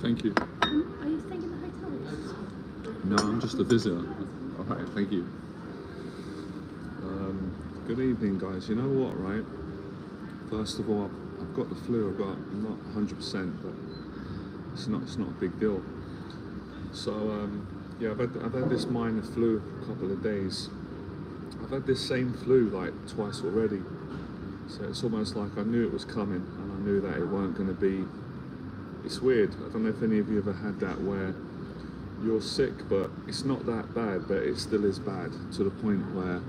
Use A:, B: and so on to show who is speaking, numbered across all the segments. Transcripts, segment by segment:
A: Thank you.
B: Are you staying in the hotel?
A: No, I'm just a visitor. All right, thank you. Good evening, guys. You know what, right? First of all, I've got the flu. I'm not 100%, but it's not a big deal. So yeah, I've had this minor flu a couple of days. I've had this same flu like twice already. So it's almost like I knew it was coming, and I knew that it weren't going to be. It's weird. I don't know if any of you ever had that where you're sick, but it's not that bad, but it still is bad to the point where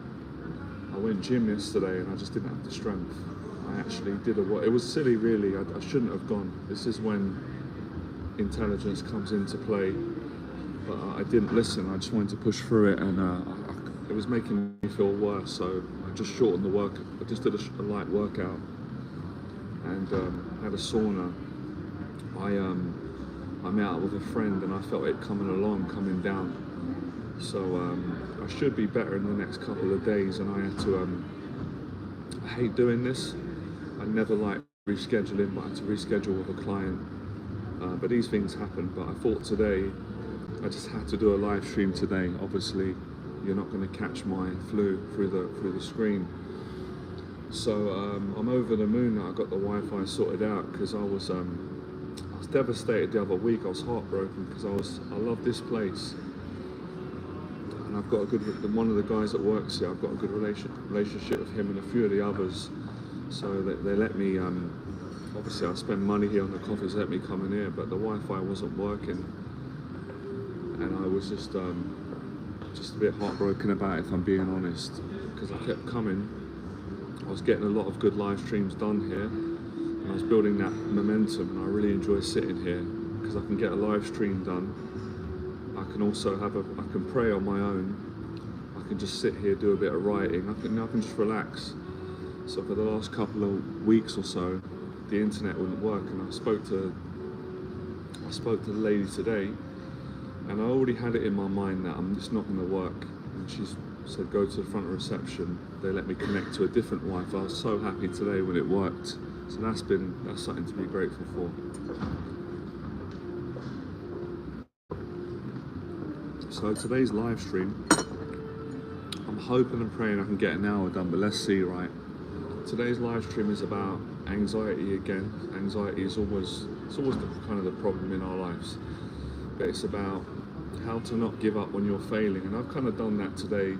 A: I went gym yesterday and I just didn't have the strength. I actually did it was silly, really. I shouldn't have gone. This is when intelligence comes into play, but I didn't listen. I just wanted to push through it, and it was making me feel worse. So I just shortened the work. I just did a light workout and had a sauna. I met out with a friend and I felt it coming down. So I should be better in the next couple of days, and I had to, I hate doing this. I never like rescheduling, but I had to reschedule with a client. But these things happen, but I thought today, I just had to do a live stream today. Obviously, you're not going to catch my flu through the screen. So I'm over the moon that I got the Wi-Fi sorted out, because I was devastated the other week. I was heartbroken because I love this place, and I've got one of the guys that works here. I've got a good relationship with him and a few of the others. So they let me. Obviously, I spend money here on the coffees. Let me come in here, but the Wi-Fi wasn't working, and I was just a bit heartbroken about it, if I'm being honest, because I kept coming. I was getting a lot of good live streams done here, and I was building that momentum, and I really enjoy sitting here because I can get a live stream done. I can also I can pray on my own. I can just sit here, do a bit of writing. I can just relax. So for the last couple of weeks or so, the internet wouldn't work, and I spoke to the lady today, and I already had it in my mind that it's not going to work. And she said, go to the front of reception. They let me connect to a different Wi-Fi. I was so happy today when it worked. So that's something to be grateful for. So today's live stream, I'm hoping and praying I can get an hour done, but let's see, right? Today's live stream is about anxiety again. Anxiety is always kind of the problem in our lives, but it's about how to not give up when you're failing. And I've kind of done that today,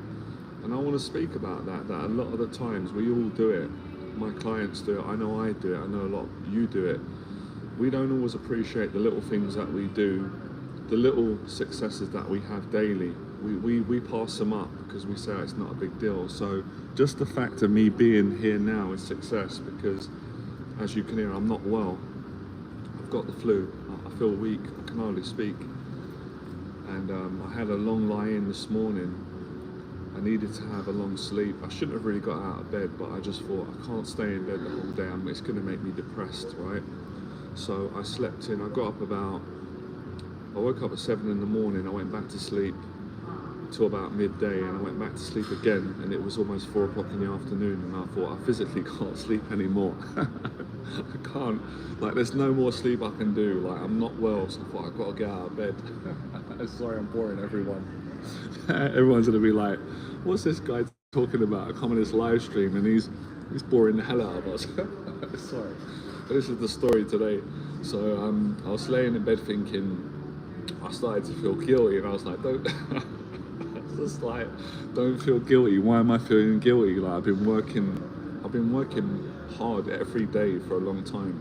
A: and I want to speak about that a lot of the times we all do it. My clients do it, I know I do it, I know a lot of you do it. We don't always appreciate the little things that we do, the little successes that we have daily. We pass them up because we say it's not a big deal. So just the fact of me being here now is success, because as you can hear, I'm not well. I've got the flu, I feel weak, I can hardly speak. And I had a long lie-in this morning. I needed to have a long sleep. I shouldn't have really got out of bed, but I just thought, I can't stay in bed the whole day. It's going to make me depressed, right? So I slept in. I woke up at 7 in the morning. I went back to sleep till about midday, and I went back to sleep again, and it was almost 4 o'clock in the afternoon, and I thought, I physically can't sleep anymore. I can't, there's no more sleep I can do. I'm not well, so I thought, I've got to get out of bed. Sorry, I'm boring everyone. Everyone's gonna be like, what's this guy talking about? I come on this live stream and he's boring the hell out of us. Sorry, but this is the story today. So I was laying in bed thinking, I started to feel guilty, and I was like, don't feel guilty. Why am I feeling guilty? I've been working hard every day for a long time,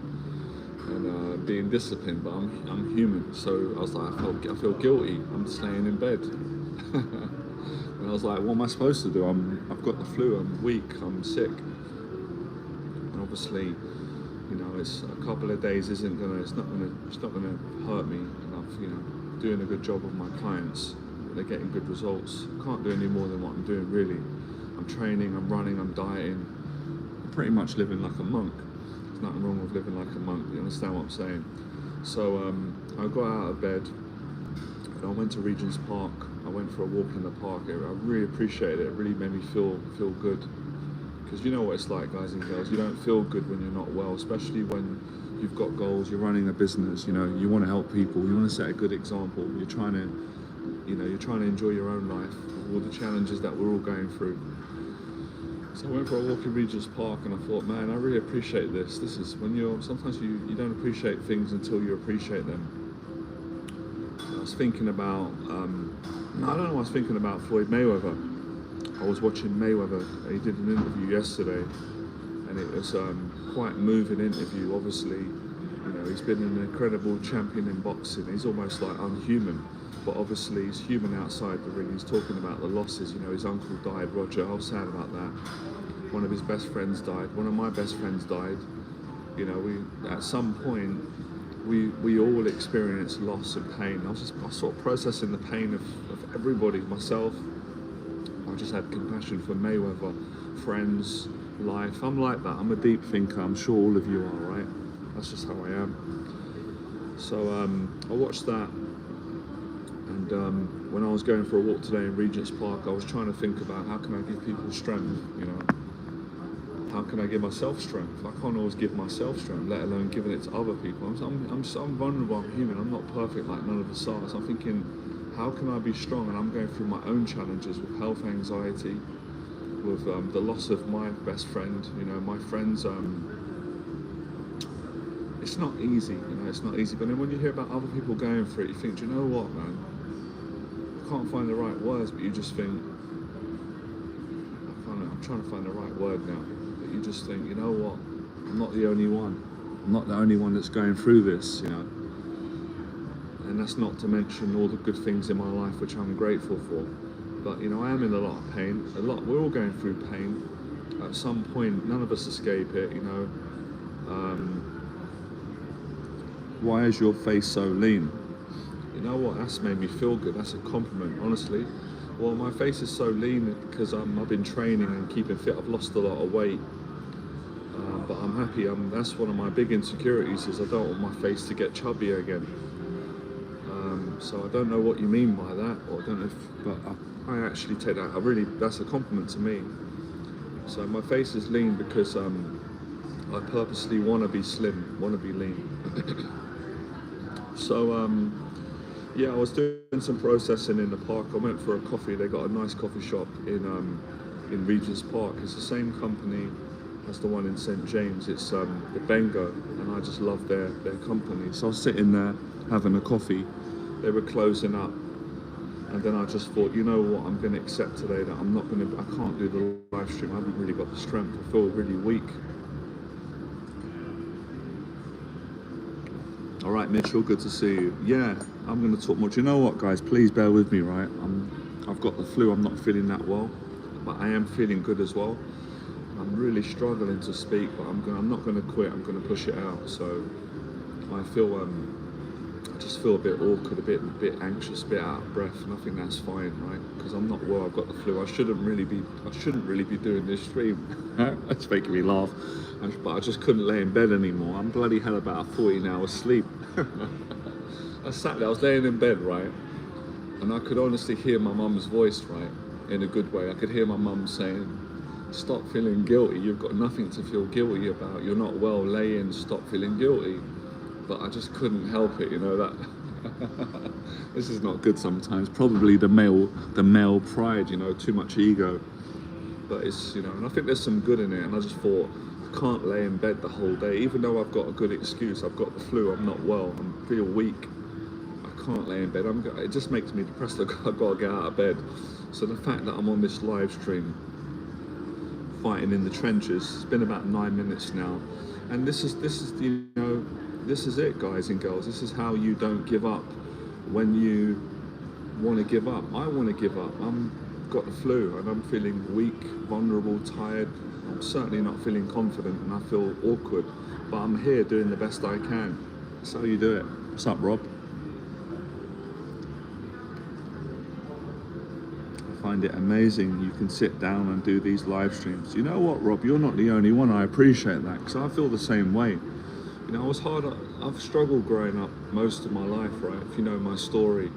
A: and being disciplined, but I'm human. So I was like, I feel guilty. I'm just laying in bed. And I was like, what am I supposed to do? I've got the flu, I'm weak, I'm sick. And obviously, it's a couple of days it's not gonna hurt me. And I'm, doing a good job with my clients. They're getting good results. I can't do any more than what I'm doing, really. I'm training, I'm running, I'm dieting. I'm pretty much living like a monk. There's nothing wrong with living like a monk. You understand what I'm saying? So I got out of bed and I went to Regent's Park. I went for a walk in the park. I really appreciated it. It really made me feel good. Because you know what it's like, guys and girls. You don't feel good when you're not well, especially when you've got goals, you're running a business, you know, you want to help people, you want to set a good example, you're trying to enjoy your own life, all the challenges that we're all going through. So I went for a walk in Regent's Park and I thought, man, I really appreciate this. This is when sometimes you don't appreciate things until you appreciate them. I was thinking about, I don't know, I was thinking about Floyd Mayweather. I was watching Mayweather, he did an interview yesterday, and it was quite a moving interview. Obviously, you know, he's been an incredible champion in boxing. He's almost like unhuman, but obviously he's human outside the ring. He's talking about the losses. You know, his uncle died, Roger. I was sad about that. One of his best friends died. One of my best friends died. You know, we at some point we all experience loss and pain. I was sort of processing the pain of everybody, myself. I just had compassion for Mayweather, friends, life. I'm like that. I'm a deep thinker. I'm sure all of you are, right? That's just how I am. So I watched that, and when I was going for a walk today in Regent's Park, I was trying to think about how can I give people strength, you know? How can I give myself strength? I can't always give myself strength, let alone giving it to other people. I'm vulnerable, I'm human, I'm not perfect like none of us are. So I'm thinking, how can I be strong? And I'm going through my own challenges with health anxiety, with the loss of my best friend. You know, my friends, it's not easy, you know, it's not easy. But then when you hear about other people going through it, you think, do you know what, man? I can't find the right words, but you just think, I'm trying to find the right word now. But you just think, you know what? I'm not the only one. I'm not the only one that's going through this, you know. And that's not to mention all the good things in my life, which I'm grateful for. But, you know, I am in a lot of pain. We're all going through pain. At some point, none of us escape it, you know. Why is your face so lean? You know what? That's made me feel good. That's a compliment, honestly. Well, my face is so lean because I've been training and keeping fit. I've lost a lot of weight, but I'm happy. That's one of my big insecurities, is I don't want my face to get chubby again. So I don't know what you mean by that, or I don't know if, but I actually take that. That's a compliment to me. So my face is lean because I purposely want to be slim, want to be lean. So yeah, I was doing some processing in the park. I went for a coffee. They got a nice coffee shop in Regent's Park. It's the same company as the one in St James. It's the Bengo, and I just love their company. So I was sitting there having a coffee. They were closing up, and then I just thought, you know what, I'm going to accept today that I can't do the live stream. I haven't really got the strength. I feel really weak. All right, Mitchell, good to see you. Yeah, I'm going to talk more. Do you know what, guys? Please bear with me, right? I've got the flu. I'm not feeling that well, but I am feeling good as well. I'm really struggling to speak, but I'm not going to quit. I'm going to push it out. So I just feel a bit awkward, a bit anxious, a bit out of breath, and I think that's fine, right? Because I'm not well. I've got the flu. I shouldn't really be doing this stream. That's making me laugh. But I just couldn't lay in bed anymore. I'm bloody hell about 14 hours sleep. I sat there, I was laying in bed, right? And I could honestly hear my mum's voice, right? In a good way. I could hear my mum saying, stop feeling guilty. You've got nothing to feel guilty about. You're not well, lay in, stop feeling guilty. But I just couldn't help it, you know, that this is not good sometimes. Probably the male pride, you know, too much ego. But it's, you know, and I think there's some good in it. And I just thought, I can't lay in bed the whole day, even though I've got a good excuse. I've got the flu, I'm not well, I feel weak. I can't lay in bed. It just makes me depressed. I've got to get out of bed. So the fact that I'm on this live stream, fighting in the trenches, it's been about 9 minutes now. And this is you know, this is it, guys and girls. This is how you don't give up when you want to give up. I want to give up. I've got the flu and I'm feeling weak, vulnerable, tired. I'm certainly not feeling confident and I feel awkward. But I'm here doing the best I can. That's how you do it. What's up, Rob? I find it amazing you can sit down and do these live streams. You know what, Rob? You're not the only one. I appreciate that because I feel the same way. You know, I've struggled growing up most of my life, right? If you know my story,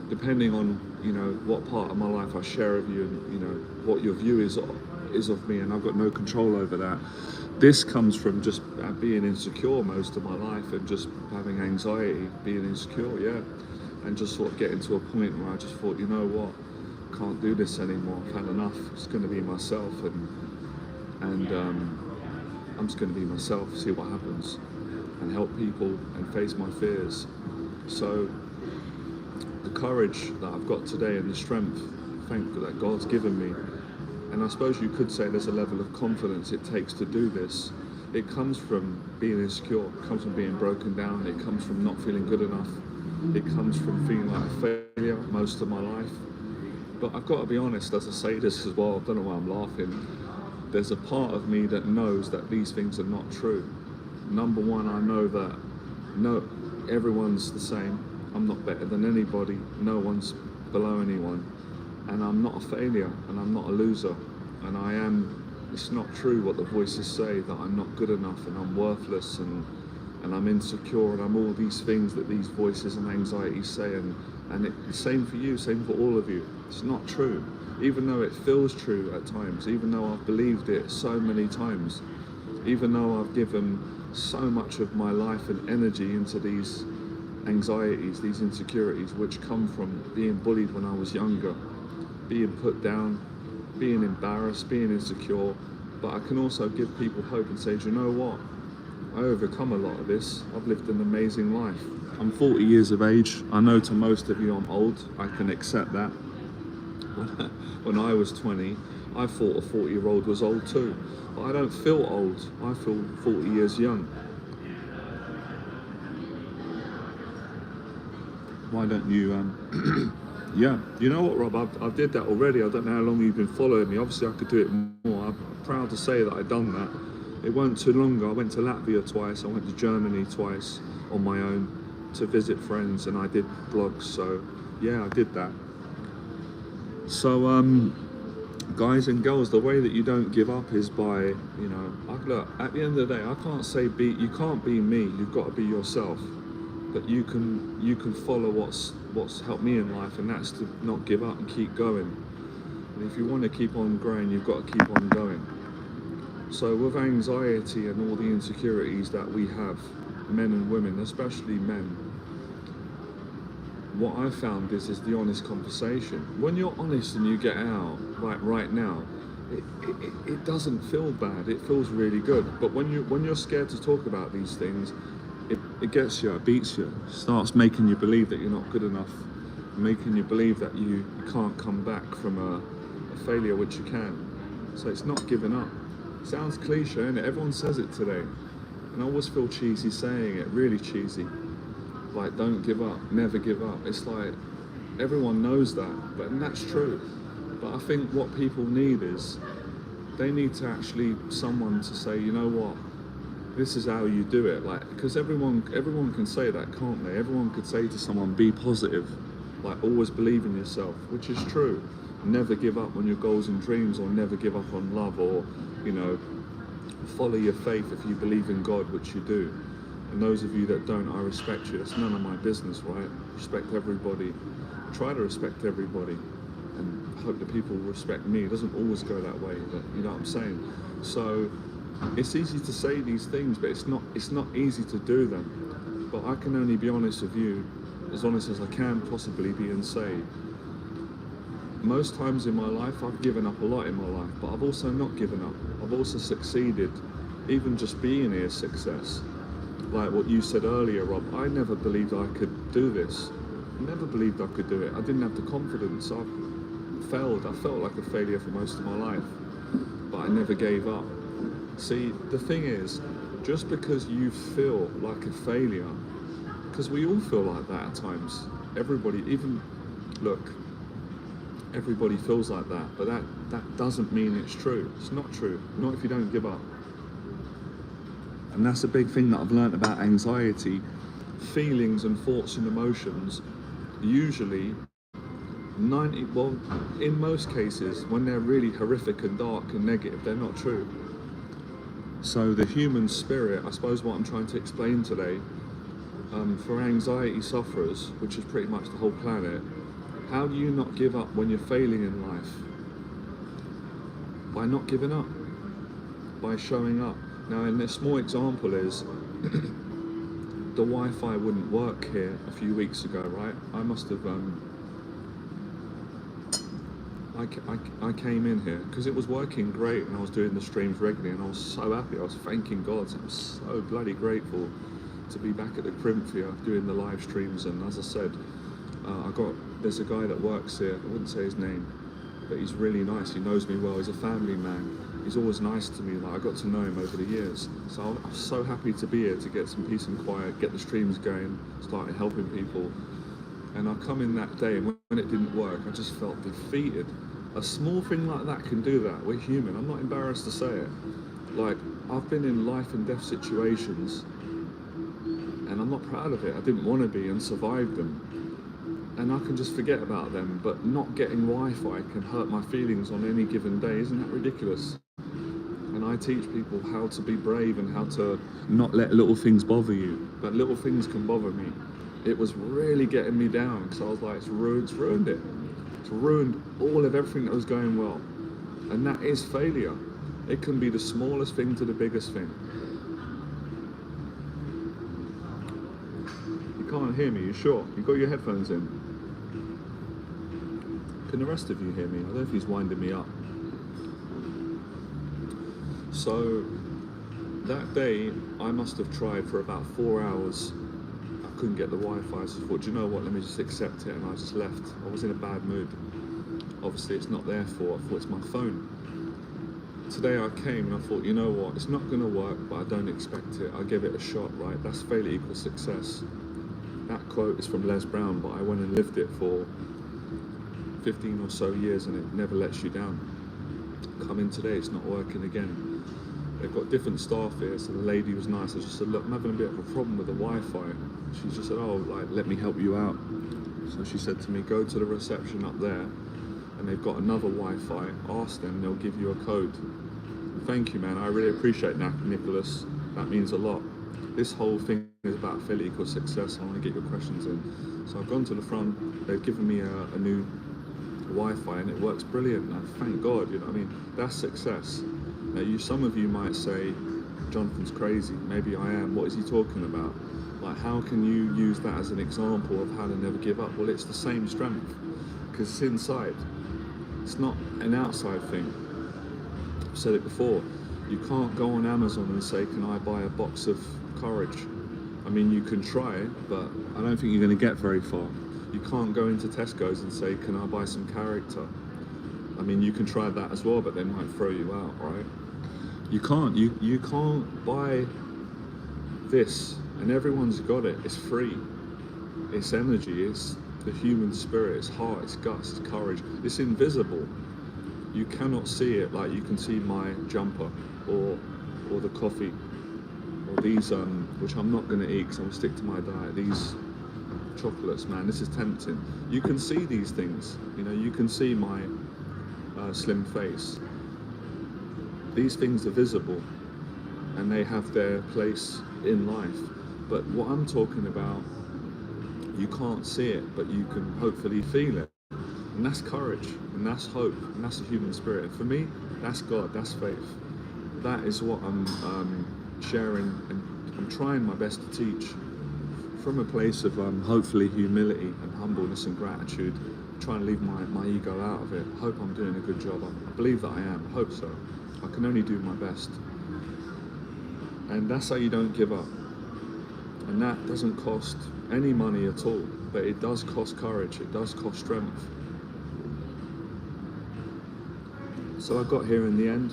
A: depending on, you know, what part of my life I share with you and, you know, what your view is of me, and I've got no control over that. this comes from just being insecure most of my life and just having anxiety, being insecure, yeah. And just sort of getting to a point where I just thought, you know what, I can't do this anymore. I've had enough. It's going to be myself, and I'm just going to be myself, see what happens, and help people and face my fears. So the courage that I've got today and the strength, thank God, that God's given me. And I suppose you could say there's a level of confidence it takes to do this. It comes from being insecure, it comes from being broken down, it comes from not feeling good enough, it comes from feeling like a failure most of my life. But I've got to be honest, as I say this as well, I don't know why I'm laughing, there's a part of me that knows that these things are not true. Number one, I know that no, everyone's the same. I'm not better than anybody, no one's below anyone. And I'm not a failure, and I'm not a loser, and it's not true what the voices say, that I'm not good enough and I'm worthless and I'm insecure and I'm all these things that these voices and anxieties say, and it's same for you, same for all of you. It's not true, even though it feels true at times, even though I've believed it so many times, even though I've given so much of my life and energy into these anxieties, these insecurities, which come from being bullied when I was younger, being put down, being embarrassed, being insecure. But I can also give people hope and say, do you know what? I overcome a lot of this. I've lived an amazing life. I'm 40 years of age. I know to most of you I'm old. I can accept that. When I was 20, I thought a 40-year-old was old too. But I don't feel old. I feel 40 years young. Why don't you yeah, you know what, Rob, I did that already. I don't know how long you've been following me. Obviously I could do it more. I'm proud to say that I've done that. It wasn't too long ago. I went to Latvia twice, I went to Germany twice on my own to visit friends, and I did blogs. So yeah, I did that. So guys and girls, the way that you don't give up is by, you know, look, at the end of the day, I can't say you can't be me, you've got to be yourself. But you can follow what's helped me in life, and that's to not give up and keep going. And if you want to keep on growing, you've got to keep on going. So with anxiety and all the insecurities that we have, men and women, especially men, what I found is the honest conversation. When you're honest and you get out, like right now, it doesn't feel bad. It feels really good. But when you're scared to talk about these things, it gets you, it beats you, starts making you believe that you're not good enough, making you believe that you can't come back from a failure, which you can. So it's not giving up. Sounds cliche, innit? Everyone says it today. And I always feel cheesy saying it, really cheesy. Like, don't give up, never give up. It's like, everyone knows that, and that's true. But I think what people need is, they need to actually, someone to say, you know what, this is how you do it. Like, because everyone can say that, can't they? Everyone could say to someone, be positive, like always believe in yourself, which is true. Never give up on your goals and dreams, or never give up on love, or, you know, follow your faith if you believe in God, which you do. And those of you that don't, I respect you. It's none of my business, right? Respect everybody. Try to respect everybody, and hope that people respect me. It doesn't always go that way, but you know what I'm saying. So it's easy to say these things, but it's not easy to do them. But I can only be honest with you, as honest as I can possibly be, and say, most times in my life I've given up a lot in my life, but I've also not given up. I've also succeeded. Even just being here is success. Like what you said earlier, Rob, I never believed I could do this. I never believed I could do it. I didn't have the confidence. I failed. I felt like a failure for most of my life, but I never gave up. See, the thing is, just because you feel like a failure, because we all feel like that at times. Everybody, even, look, everybody feels like that, but that doesn't mean it's true. It's not true, not if you don't give up. And that's a big thing that I've learned about anxiety. Feelings and thoughts and emotions, usually, in most cases, when they're really horrific and dark and negative, they're not true. So the human spirit, I suppose what I'm trying to explain today, for anxiety sufferers, which is pretty much the whole planet, how do you not give up when you're failing in life? By not giving up, by showing up, Now, and a small example is the Wi-Fi wouldn't work here a few weeks ago, right? I must have I came in here because it was working great and I was doing the streams regularly and I was so happy. I was thanking God. I was so bloody grateful to be back at the Crimphia doing the live streams. And as I said, there's a guy that works here. I wouldn't say his name, but he's really nice. He knows me well. He's a family man. He's always nice to me. Like, I got to know him over the years. So I'm so happy to be here to get some peace and quiet, get the streams going, started helping people. And I come in that day, and when it didn't work, I just felt defeated. A small thing like that can do that. We're human. I'm not embarrassed to say it. Like, I've been in life and death situations, and I'm not proud of it. I didn't want to be and survived them. And I can just forget about them, but not getting Wi-Fi can hurt my feelings on any given day. Isn't that ridiculous? And I teach people how to be brave and how to not let little things bother you. But little things can bother me. It was really getting me down because I was like, it's ruined it. It's ruined all of everything that was going well. And that is failure. It can be the smallest thing to the biggest thing. You can't hear me, you sure? You got your headphones in? Can the rest of you hear me? I don't know if he's winding me up. So that day, I must have tried for about 4 hours. I couldn't get the Wi-Fi, so I thought, do you know what, let me just accept it, and I just left. I was in a bad mood. Obviously it's not their fault, I thought it's my phone. Today I came and I thought, you know what, it's not going to work, but I don't expect it. I'll give it a shot, right? That's failure equals success. That quote is from Les Brown, but I went and lived it for 15 or so years and it never lets you down. Come in today, it's not working again. They've got different staff here, so the lady was nice. I just said, look, I'm having a bit of a problem with the Wi-Fi. She just said, oh, like, let me help you out. So she said to me, go to the reception up there, and they've got another Wi-Fi. Ask them, they'll give you a code. Thank you, man. I really appreciate that, Nicholas. That means a lot. This whole thing is about failure equals success. I want to get your questions in. So I've gone to the front. They've given me a new Wi-Fi, and it works brilliant. And thank God. You know what I mean? That's success. Now, some of you might say, Jonathan's crazy. Maybe I am. What is he talking about? Like, how can you use that as an example of how to never give up? Well, it's the same strength, because it's inside. It's not an outside thing. I've said it before. You can't go on Amazon and say, can I buy a box of courage? I mean, you can try, but I don't think you're going to get very far. You can't go into Tesco's and say, can I buy some character? I mean, you can try that as well, but they might throw you out, right? You can't buy this, and everyone's got it. It's free. It's energy. It's the human spirit. It's heart. It's guts. It's courage. It's invisible. You cannot see it like you can see my jumper or the coffee or these which I'm not going to eat because I'm going to stick to my diet. These chocolates, man. This is tempting. You can see these things. You know, you can see my slim face. These things are visible and they have their place in life. But what I'm talking about, you can't see it, but you can hopefully feel it. And that's courage, and that's hope, and that's the human spirit. And for me, that's God, that's faith. That is what I'm sharing, and I'm trying my best to teach from a place of hopefully humility and humbleness and gratitude, trying to leave my ego out of it. I hope I'm doing a good job. I believe that I am. I hope so. I can only do my best. And that's how you don't give up. And that doesn't cost any money at all, but it does cost courage, it does cost strength. So I got here in the end,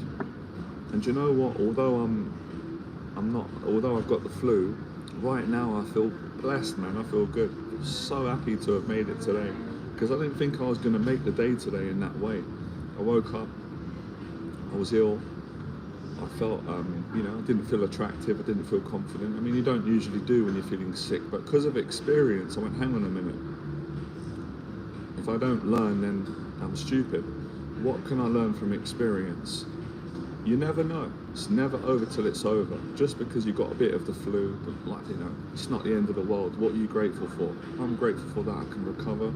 A: and do you know what? Although I've got the flu, right now I feel blessed, man. I feel good. So happy to have made it today, because I didn't think I was going to make the day today in that way. I woke up, I was ill. I felt, I didn't feel attractive, I didn't feel confident. I mean, you don't usually do when you're feeling sick, but because of experience, I went, hang on a minute. If I don't learn, then I'm stupid. What can I learn from experience? You never know. It's never over till it's over. Just because you got a bit of the flu, it's not the end of the world. What are you grateful for? I'm grateful for that I can recover.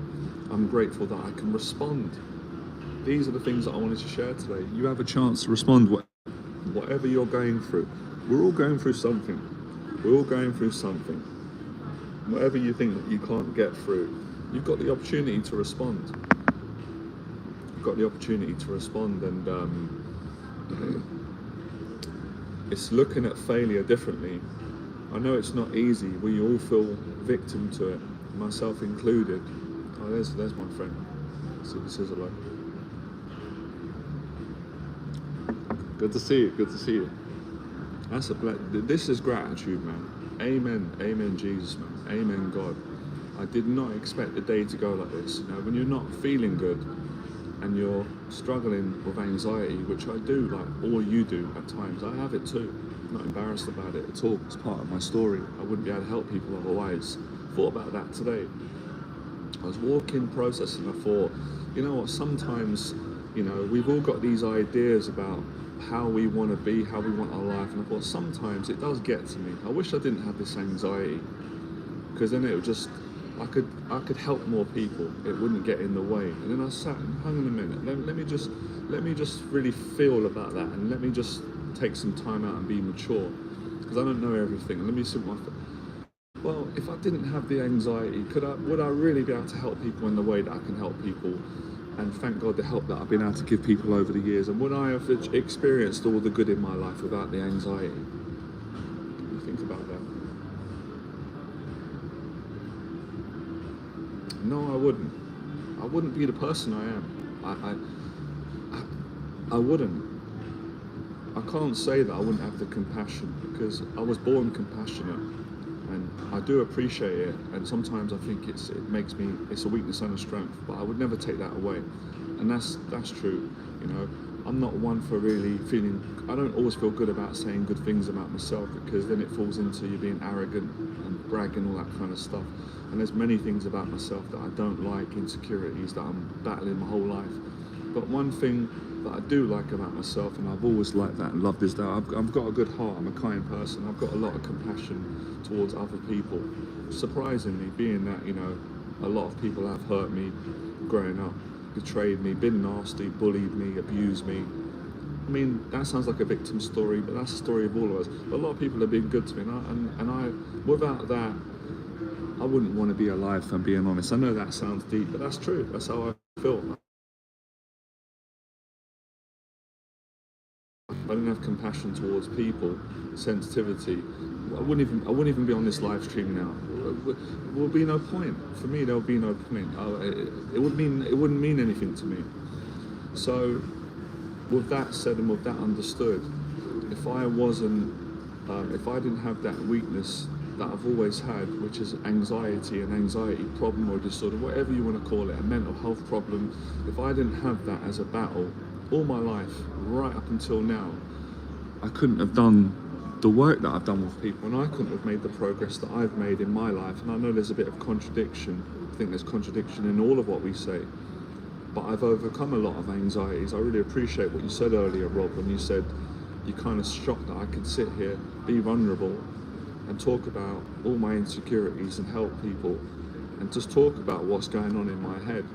A: I'm grateful that I can respond. These are the things that I wanted to share today. You have a chance to respond whatever you're going through. We're all going through something. We're all going through something. Whatever you think that you can't get through, you've got the opportunity to respond. You've got the opportunity to respond, and it's looking at failure differently. I know it's not easy. We all feel victim to it, myself included. Oh, there's my friend. Says hello. Good to see you. Good to see you. That's this is gratitude, man. Amen. Amen, Jesus, man. Amen, God. I did not expect the day to go like this. You know, when you're not feeling good and you're struggling with anxiety, which I do, like all you do at times. I have it too. I'm not embarrassed about it at all. It's part of my story. I wouldn't be able to help people otherwise. Thought about that today. I was walking, processing. I thought, you know what? Sometimes, you know, we've all got these ideas about how we want to be, how we want our life, and I thought sometimes it does get to me. I wish I didn't have this anxiety, because then it would just, I could help more people. It wouldn't get in the way. And then I sat and hung on a minute. Let me just really feel about that, and let me just take some time out and be mature, because I don't know everything. Let me sit my. Well, if I didn't have the anxiety, would I really be able to help people in the way that I can help people? And thank God the help that I've been able to give people over the years. And would I have experienced all the good in my life without the anxiety? You think about that. No, I wouldn't. I wouldn't be the person I am. I wouldn't. I can't say that I wouldn't have the compassion, because I was born compassionate. And I do appreciate it, and sometimes I think it's a weakness and a strength, but I would never take that away, and that's true. You know, I'm not one for really feeling. I don't always feel good about saying good things about myself, because then it falls into you being arrogant and bragging, all that kind of stuff. And there's many things about myself that I don't like, insecurities that I'm battling my whole life. But one thing that I do like about myself, and I've always liked that and loved, is that I've got a good heart. I'm a kind person. I've got a lot of compassion towards other people. Surprisingly, being that, you know, a lot of people have hurt me growing up, betrayed me, been nasty, bullied me, abused me. I mean, that sounds like a victim story, but that's the story of all of us. But a lot of people have been good to me, and I without that, I wouldn't want to be alive, if I'm being honest. I know that sounds deep, but that's true. That's how I feel. I didn't have compassion towards people, sensitivity. I wouldn't even be on this live stream now. There would be no point. For me, there would be no point. It wouldn't mean anything to me. So, with that said and with that understood, if I didn't have that weakness that I've always had, which is an anxiety problem or disorder, whatever you want to call it, a mental health problem, if I didn't have that as a battle all my life, right up until now, I couldn't have done the work that I've done with people, and I couldn't have made the progress that I've made in my life. And I know there's a bit of contradiction. I think there's contradiction in all of what we say, but I've overcome a lot of anxieties. I really appreciate what you said earlier, Rob, when you said you're kind of shocked that I could sit here, be vulnerable, and talk about all my insecurities and help people, and just talk about what's going on in my head.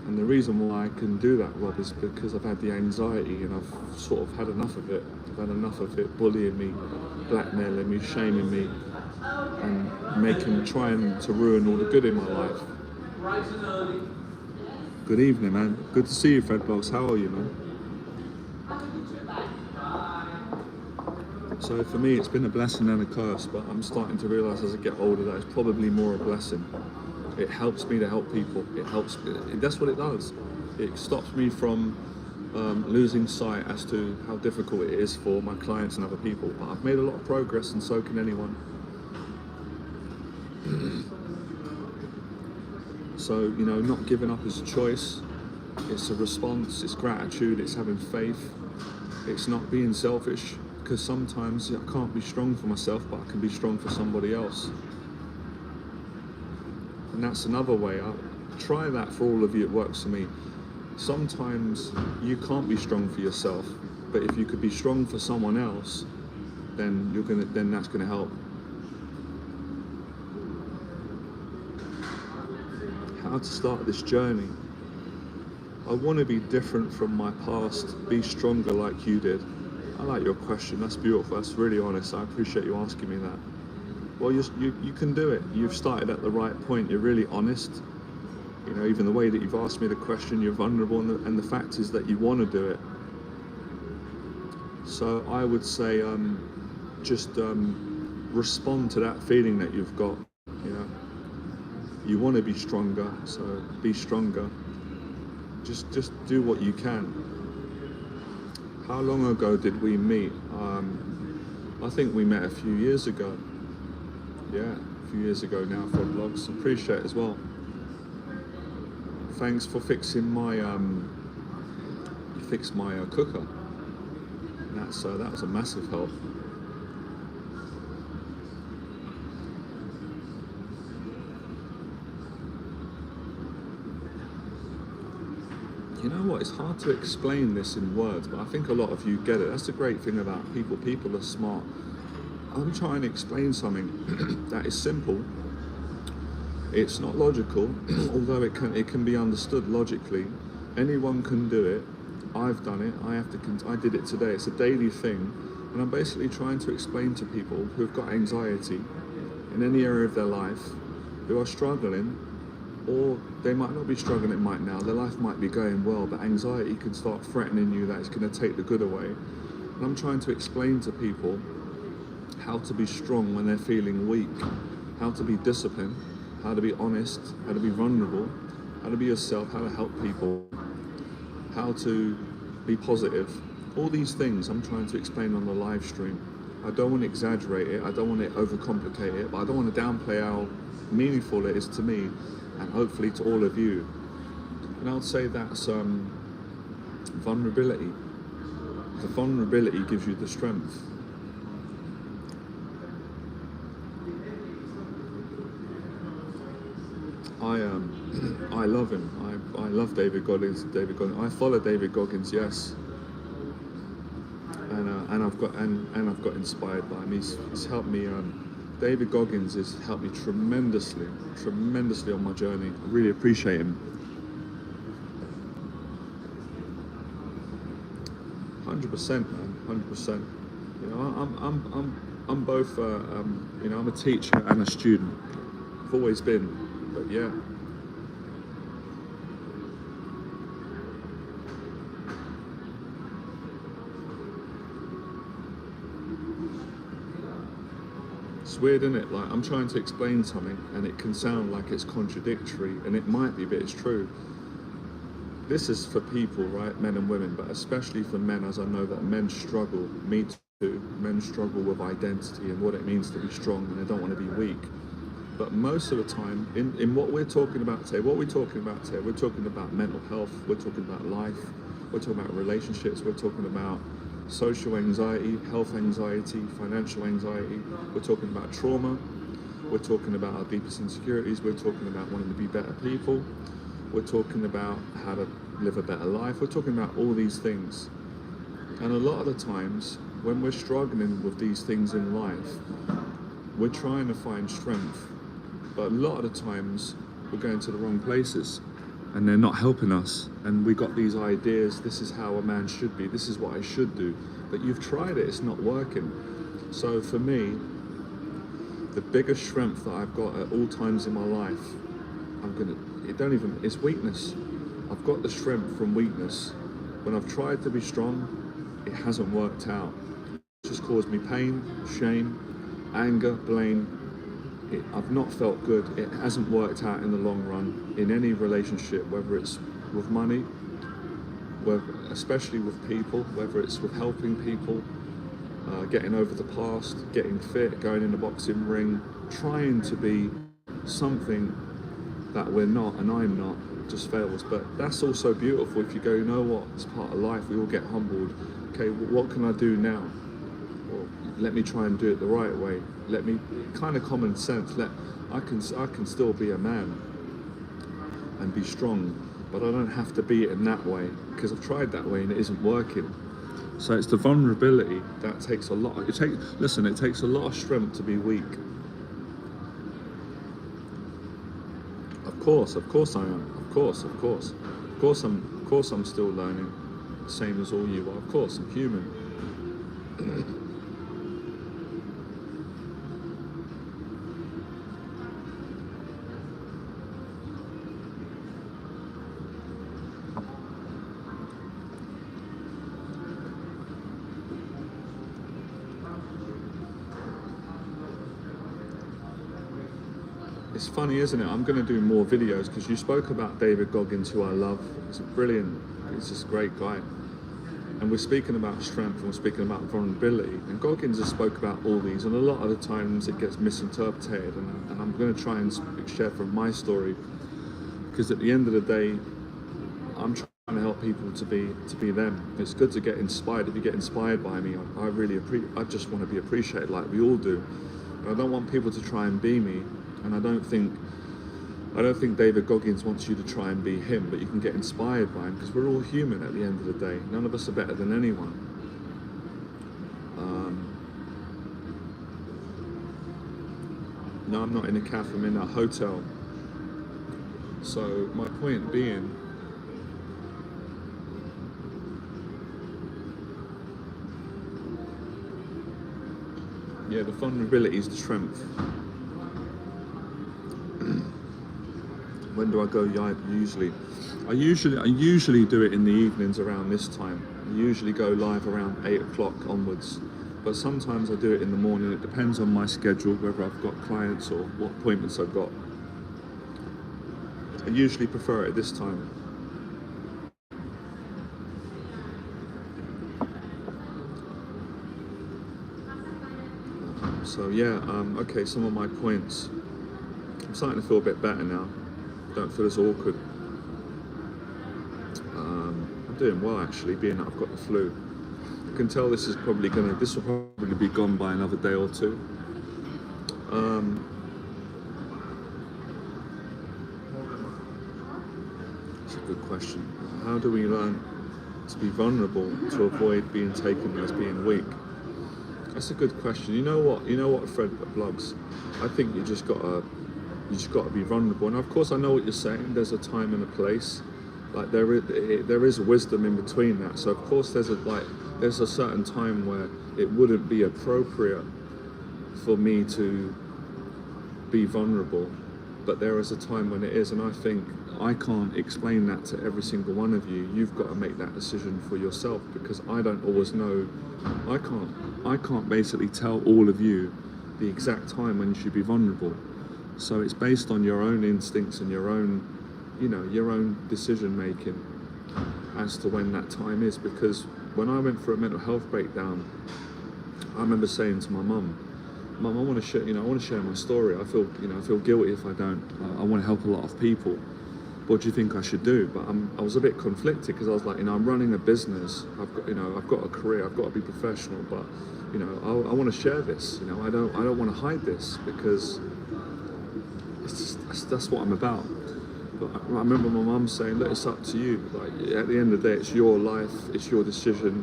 A: And the reason why I can do that, Rob, is because I've had the anxiety, and I've sort of had enough of it. I've had enough of it bullying me, blackmailing me, shaming me, and trying to ruin all the good in my life. Good evening, man. Good to see you, Fred Box. How are you, man? So for me, it's been a blessing and a curse, but I'm starting to realise as I get older that it's probably more a blessing. It helps me to help people. That's what it does. It stops me from losing sight as to how difficult it is for my clients and other people. But I've made a lot of progress, and so can anyone. So, you know, not giving up is a choice. It's a response. It's gratitude. It's having faith. It's not being selfish, because sometimes I can't be strong for myself, but I can be strong for somebody else. And that's another way. I'll try that for all of you. It works for me. Sometimes you can't be strong for yourself, but if you could be strong for someone else, then that's gonna help. How to start this journey? I want to be different from my past, be stronger like you did. I like your question. That's beautiful. That's really honest. I appreciate you asking me that. Well, you can do it. You've started at the right point. You're really honest. You know, even the way that you've asked me the question, you're vulnerable, and the fact is that you want to do it. So I would say, just respond to that feeling that you've got. You know, you want to be stronger, so be stronger. Just do what you can. How long ago did we meet? I think we met a few years ago. Yeah, a few years ago now for vlogs. Appreciate it as well. Thanks for fixing my cooker. And that was a massive help. You know what? It's hard to explain this in words, but I think a lot of you get it. That's the great thing about people. People are smart. I'm trying to explain something that is simple. It's not logical, although it can be understood logically. Anyone can do it. I've done it. I did it today. It's a daily thing, and I'm basically trying to explain to people who've got anxiety in any area of their life, who are struggling, or they might not be struggling right now. Their life might be going well, but anxiety can start threatening you that it's going to take the good away. And I'm trying to explain to people how to be strong when they're feeling weak, how to be disciplined, how to be honest, how to be vulnerable, how to be yourself, how to help people, how to be positive. All these things I'm trying to explain on the live stream. I don't want to exaggerate it, I don't want to overcomplicate it, but I don't want to downplay how meaningful it is to me and hopefully to all of you. And I would say that's vulnerability. The vulnerability gives you the strength. I love him. I love David Goggins. I follow David Goggins, yes. And I've got inspired by him. He's helped me. David Goggins has helped me tremendously on my journey. I really appreciate him. 100%, man. 100%. You know, I'm both. You know, I'm a teacher and a student. I've always been. But yeah. It's weird, isn't it? Like, I'm trying to explain something and it can sound like it's contradictory, and it might be, but it's true. This is for people, right? Men and women, but especially for men, as I know that men struggle. Me too. Men struggle with identity and what it means to be strong, and they don't want to be weak. But most of the time, in what we're talking about today, we're talking about mental health, we're talking about life, we're talking about relationships, we're talking about social anxiety, health anxiety, financial anxiety, we're talking about trauma, we're talking about our deepest insecurities, we're talking about wanting to be better people, we're talking about how to live a better life, we're talking about all these things. And a lot of the times, when we're struggling with these things in life, we're trying to find strength. But a lot of the times we're going to the wrong places and they're not helping us. And we got these ideas, this is how a man should be, this is what I should do. But you've tried it, it's not working. So for me, the biggest strength that I've got at all times in my life, it's weakness. I've got the strength from weakness. When I've tried to be strong, it hasn't worked out. It's just caused me pain, shame, anger, blame. I've not felt good. It hasn't worked out in the long run in any relationship, whether it's with money, especially with people, whether it's with helping people, getting over the past, getting fit, going in the boxing ring, trying to be something that we're not and I'm not, just fails. But that's also beautiful if you go, you know what, it's part of life, we all get humbled. Okay, what can I do now? Well, let me try and do it the right way. Let me, kind of common sense, I can still be a man and be strong, but I don't have to be it in that way, because I've tried that way and it isn't working. So it's the vulnerability that takes a lot. It takes a lot of strength to be weak. Of course I am. Of course I'm still learning, same as all you are. Of course, I'm human. It's funny, isn't it? I'm going to do more videos because you spoke about David Goggins, who I love. He's just a great guy. And we're speaking about strength and we're speaking about vulnerability. And Goggins has spoke about all these, and a lot of the times it gets misinterpreted. And I'm going to try and share from my story, because at the end of the day, I'm trying to help people to be them. It's good to get inspired. If you get inspired by me, I just want to be appreciated like we all do. And I don't want people to try and be me. And I don't think David Goggins wants you to try and be him, but you can get inspired by him, because we're all human at the end of the day. None of us are better than anyone. No, I'm not in a cafe, I'm in a hotel. So my point being, yeah, the vulnerability is the strength. When do I go live? I usually do it in the evenings around this time. I usually go live around 8 o'clock onwards, but sometimes I do it in the morning. It depends on my schedule, whether I've got clients or what appointments I've got. I usually prefer it at this time. So yeah, okay, some of my points. I'm starting to feel a bit better now. Don't feel as awkward. I'm doing well actually, being that I've got the flu. I can tell this will probably be gone by another day or two. That's a good question. How do we learn to be vulnerable to avoid being taken as being weak? That's a good question. You know what, Fred Vlogs? I think you just gotta be vulnerable. And of course, I know what you're saying. There's a time and a place. Like there is wisdom in between that. So of course, there's a certain time where it wouldn't be appropriate for me to be vulnerable, but there is a time when it is. And I think I can't explain that to every single one of you. You've got to make that decision for yourself, because I don't always know. I can't basically tell all of you the exact time when you should be vulnerable. So it's based on your own instincts and your own decision making as to when that time is. Because when I went through a mental health breakdown, I remember saying to my mum, I want to share my story. I feel guilty if I don't. I want to help a lot of people. What do you think I should do? But I was a bit conflicted, because I was like, I'm running a business. I've got a career. I've got to be professional. But I want to share this. I don't want to hide this, because that's what I'm about. But I remember my mum saying, look, it's up to you. Like, at the end of the day, it's your life, it's your decision.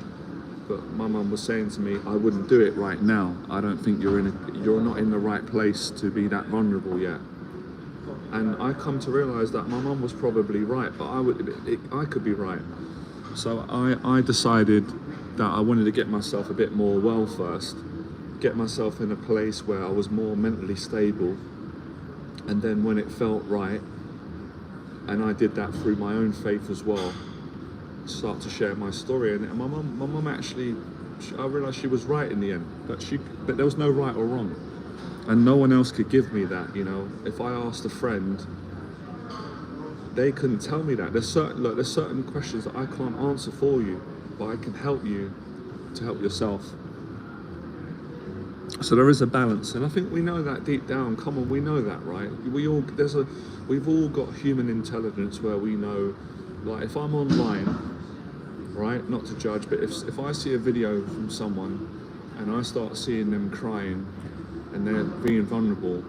A: But my mum was saying to me, I wouldn't do it right now. I don't think you're not in the right place to be that vulnerable yet. And I come to realise that my mum was probably right, but I could be right. So I decided that I wanted to get myself a bit more well first, get myself in a place where I was more mentally stable. And then when it felt right, and I did that through my own faith as well, start to share my story. And my mum actually, I realised she was right in the end, but there was no right or wrong, and no one else could give me that. If I asked a friend, they couldn't tell me that. There's certain questions that I can't answer for you, but I can help you to help yourself. So there is a balance, and I think we know that deep down. Come on, we know that, right? We've all got human intelligence where we know, like, if I'm online, right? Not to judge, but if I see a video from someone and I start seeing them crying and they're being vulnerable,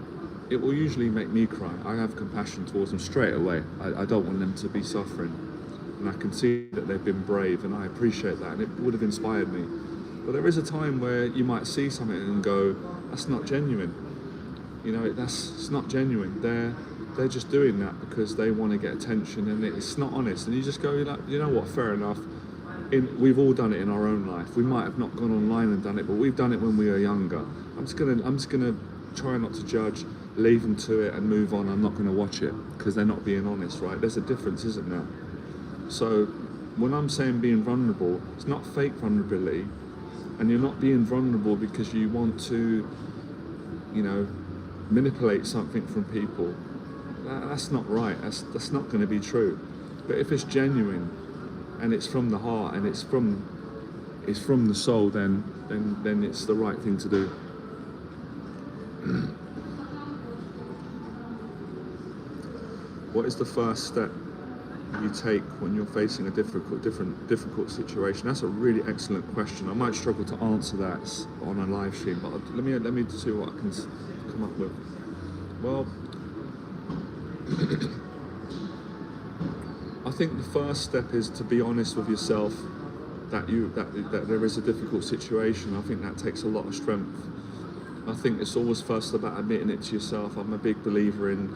A: it will usually make me cry. I have compassion towards them straight away. I don't want them to be suffering, and I can see that they've been brave, and I appreciate that, and it would have inspired me. But there is a time where you might see something and go, that's not genuine. It's not genuine. They're just doing that because they want to get attention, and it's not honest. And you just go, you know what, fair enough. we've all done it in our own life. We might have not gone online and done it, but we've done it when we were younger. I'm just gonna try not to judge, leave them to it and move on. I'm not gonna watch it because they're not being honest, right? There's a difference, isn't there? So when I'm saying being vulnerable, it's not fake vulnerability, and you're not being vulnerable because you want to, manipulate something from people. That's not right. That's not going to be true. But if it's genuine and it's from the heart and it's from the soul, then it's the right thing to do. What is the first step you take when you're facing a difficult situation? That's a really excellent question. I might struggle to answer that on a live stream, but let me see what I can come up with. Well, I think the first step is to be honest with yourself that there is a difficult situation. I think that takes a lot of strength. I think it's always first about admitting it to yourself. I'm a big believer in,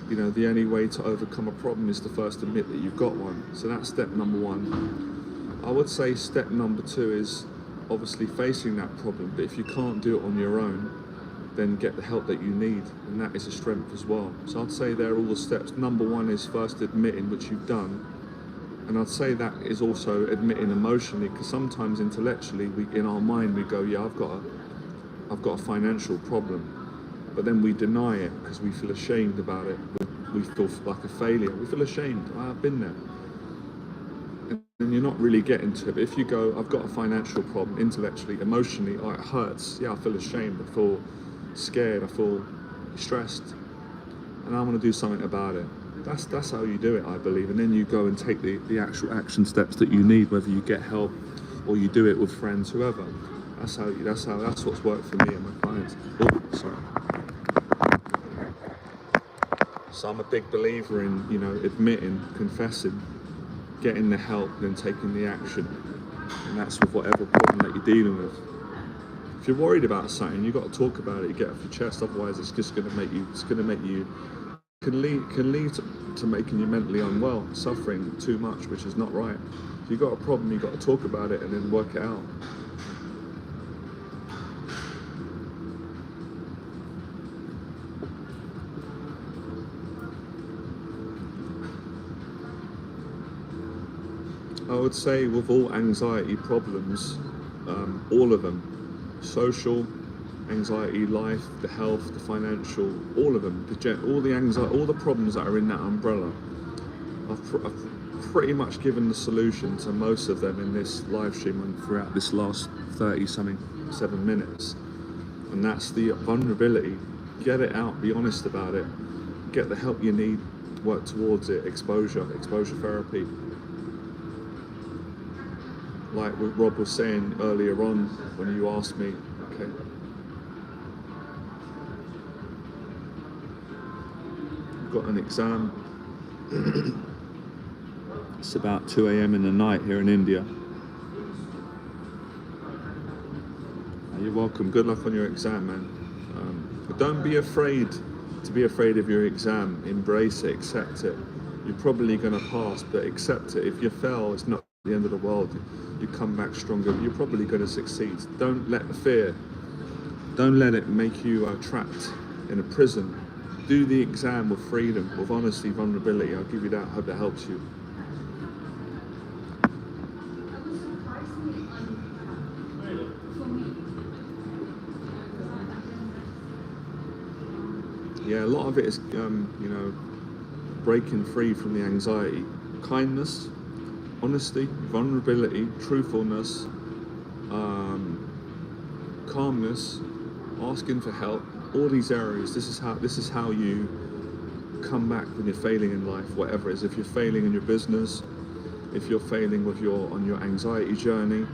A: the only way to overcome a problem is to first admit that you've got one. So that's step number one. I would say step number two is obviously facing that problem, but if you can't do it on your own, then get the help that you need, and that is a strength as well. So I'd say they're all the steps. Number one is first admitting what you've done, and I'd say that is also admitting emotionally, because sometimes intellectually, in our mind we go, yeah, I've got a financial problem, but then we deny it because we feel ashamed about it. We feel like a failure. We feel ashamed. I've been there. And you're not really getting to it. But if you go, I've got a financial problem, intellectually, emotionally, it hurts. Yeah, I feel ashamed. I feel scared. I feel stressed. And I want to do something about it. That's how you do it, I believe. And then you go and take the actual action steps that you need, whether you get help or you do it with friends, whoever. That's what's worked for me and my clients. Oh, sorry. So I'm a big believer in, admitting, confessing, getting the help, then taking the action. And that's with whatever problem that you're dealing with. If you're worried about something, you've got to talk about it, you get it off your chest, otherwise it's just going to make you, can lead to making you mentally unwell, suffering too much, which is not right. If you've got a problem, you've got to talk about it and then work it out. I would say with all anxiety problems, all of them, social, anxiety, life, the health, the financial, all of them, all the anxiety, all the problems that are in that umbrella, I've pretty much given the solution to most of them in this live stream and throughout this last 7 minutes. And that's the vulnerability. Get it out, be honest about it, get the help you need, work towards it, exposure therapy. Like what Rob was saying earlier on when you asked me, okay, I've got an exam. It's about 2 a.m. in the night here in India. You're welcome. Good luck on your exam, man. But don't be afraid to be afraid of your exam. Embrace it, accept it. You're probably going to pass, but accept it. If you fail, it's not the end of the world. You come back stronger. You're probably going to succeed. Don't let the fear, don't let it make you trapped in a prison. Do the exam with freedom, with honesty, vulnerability. I'll give you that. I hope that helps you. Yeah, a lot of it is, breaking free from the anxiety. Kindness, honesty, vulnerability, truthfulness, calmness, asking for help. All these areas. This is how you come back when you're failing in life, whatever it is. If you're failing in your business, if you're failing on your anxiety journey,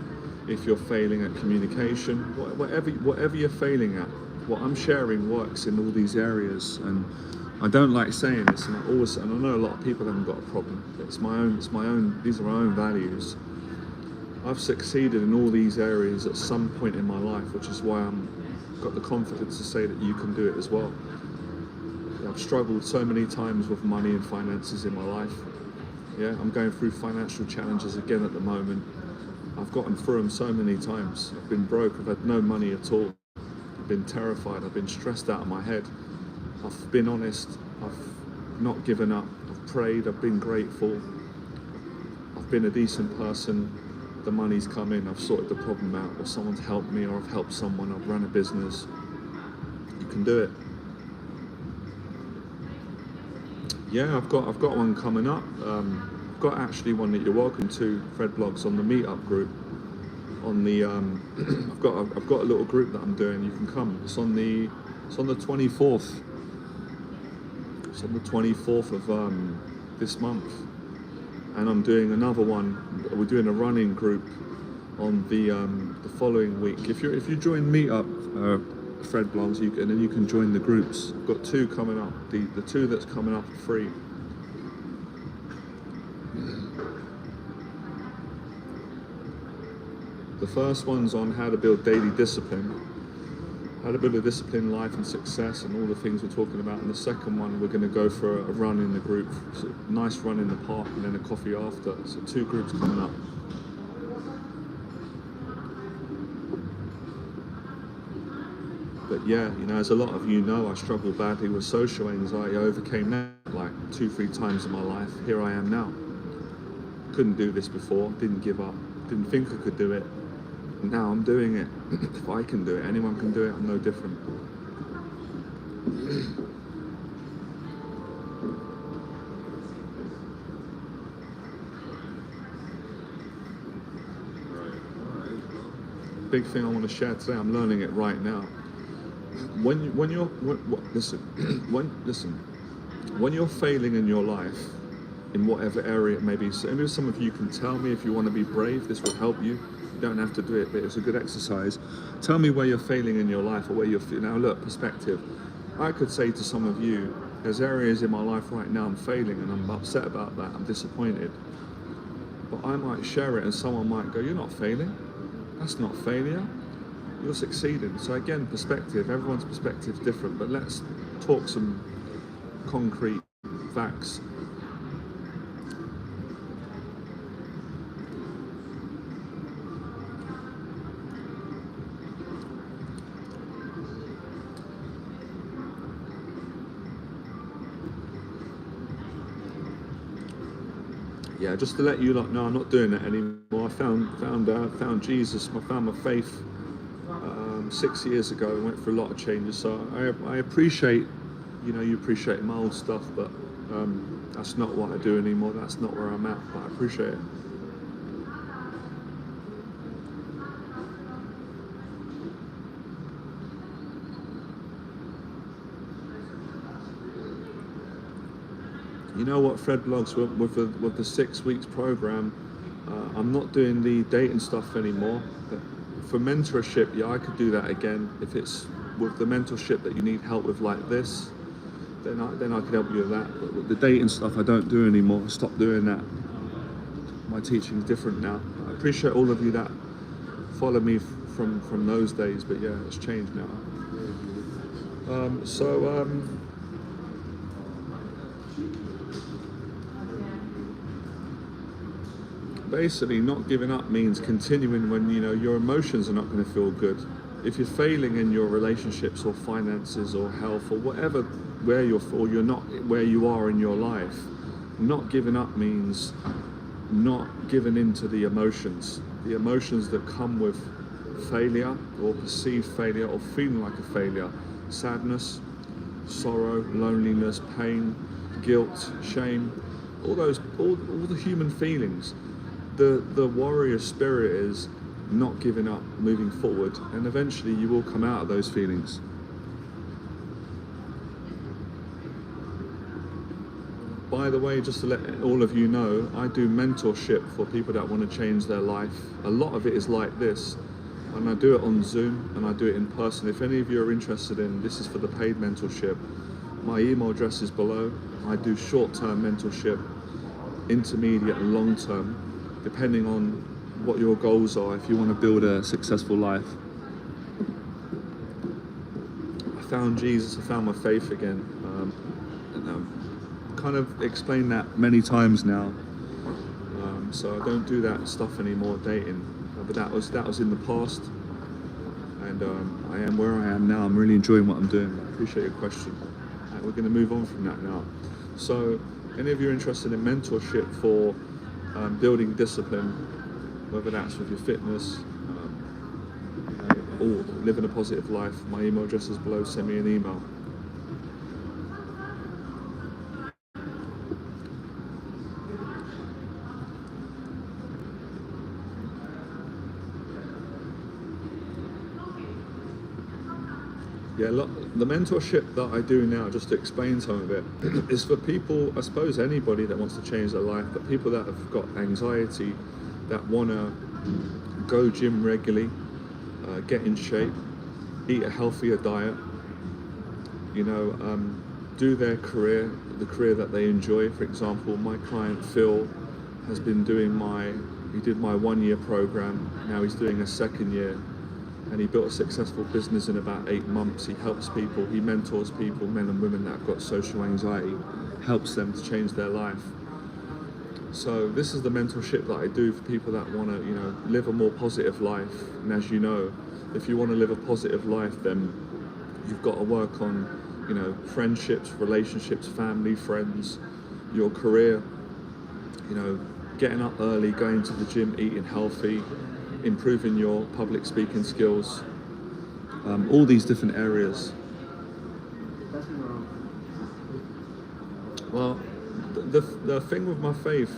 A: if you're failing at communication, whatever you're failing at. What I'm sharing works in all these areas, and I don't like saying this, and I know a lot of people haven't got a problem. These are my own values. I've succeeded in all these areas at some point in my life, which is why I've got the confidence to say that you can do it as well. I've struggled so many times with money and finances in my life. Yeah, I'm going through financial challenges again at the moment. I've gotten through them so many times. I've been broke, I've had no money at all. I've been terrified, I've been stressed out of my head. I've been honest, I've not given up, I've prayed, I've been grateful. I've been a decent person. The money's come in, I've sorted the problem out, or someone's helped me, or I've helped someone, I've run a business. You can do it. Yeah, I've got one coming up. I've got actually one that you're welcome to, Fred Blogs, on the meetup group. On the I've got a little group that I'm doing. You can come. It's on the 24th. It's on the 24th of this month, and I'm doing another one. We're doing a running group on the following week. If you join meetup, Fred Blogs, and then you can join the groups. I've got two coming up. The two that's coming up are free. The first one's on how to build daily discipline, how to build a disciplined life and success, and all the things we're talking about. And the second one, we're going to go for a run in the group, so nice run in the park, and then a coffee after. So two groups coming up. But yeah, as a lot of you know, I struggled badly with social anxiety. I overcame that like 2-3 times in my life. Here I am now. Couldn't do this before, didn't give up, didn't think I could do it. Now I'm doing it. If I can do it, anyone can do it. I'm no different. Big thing I want to share today. I'm learning it right now. When you're failing in your life, in whatever area it may be, so maybe some of you can tell me if you want to be brave. This will help you. You don't have to do it, but it's a good exercise. Tell me where you're failing in your life, or where you're now. Look, perspective. I could say to some of you, there's areas in my life right now I'm failing, and I'm upset about that. I'm disappointed. But I might share it, and someone might go, "You're not failing. That's not failure. You're succeeding." So again, perspective. Everyone's perspective is different, but let's talk some concrete facts. Yeah, just to let you lot know, I'm not doing that anymore. I found Jesus. I found my faith 6 years ago. I went through a lot of changes. So I appreciate, you appreciate my old stuff, but that's not what I do anymore. That's not where I'm at. But I appreciate it. You know what, Fred Blogs, with the 6 weeks program, I'm not doing the dating stuff anymore. But for mentorship, yeah, I could do that again. If it's with the mentorship that you need help with like this, then I could help you with that. But with the dating stuff, I don't do anymore. I stopped doing that. My teaching's different now. I appreciate all of you that follow me from those days, but yeah, it's changed now. Basically, not giving up means continuing when your emotions are not going to feel good. If you're failing in your relationships or finances or health or whatever, you're not where you are in your life, not giving up means not giving in to the emotions that come with failure or perceived failure or feeling like a failure. Sadness, sorrow, loneliness, pain, guilt, shame, all the human feelings. The warrior spirit is not giving up, moving forward, and eventually you will come out of those feelings. By the way, just to let all of you know, I do mentorship for people that want to change their life. A lot of it is like this, and I do it on Zoom and I do it in person. If any of you are interested in, this is for the paid mentorship, my email address is below. I do short-term mentorship, intermediate and long-term, depending on what your goals are, if you want to build a successful life. I found Jesus, I found my faith again. Kind of explained that many times now. So I don't do that stuff anymore, dating. but that was in the past, and I am where I am now. I'm really enjoying what I'm doing. I appreciate your question. We're going to move on from that now. So, any of you interested in mentorship for building discipline, whether that's with your fitness, or living a positive life, my email address is below. Send me an email. Yeah, look, the mentorship that I do now, just to explain some of it, is for people, I suppose anybody that wants to change their life, but people that have got anxiety, that want to go gym regularly, get in shape, eat a healthier diet, do their career, the career that they enjoy. For example, my client Phil has been doing he did my 1-year program, now he's doing a 2nd year. And he built a successful business in about 8 months. He helps people, he mentors people, men and women that have got social anxiety, helps them to change their life. So this is the mentorship that I do for people that want to, live a more positive life. And as you know, if you want to live a positive life, then you've got to work on, friendships, relationships, family, friends, your career, getting up early, going to the gym, eating healthy, improving your public speaking skills, all these different areas. Well, the thing with my faith,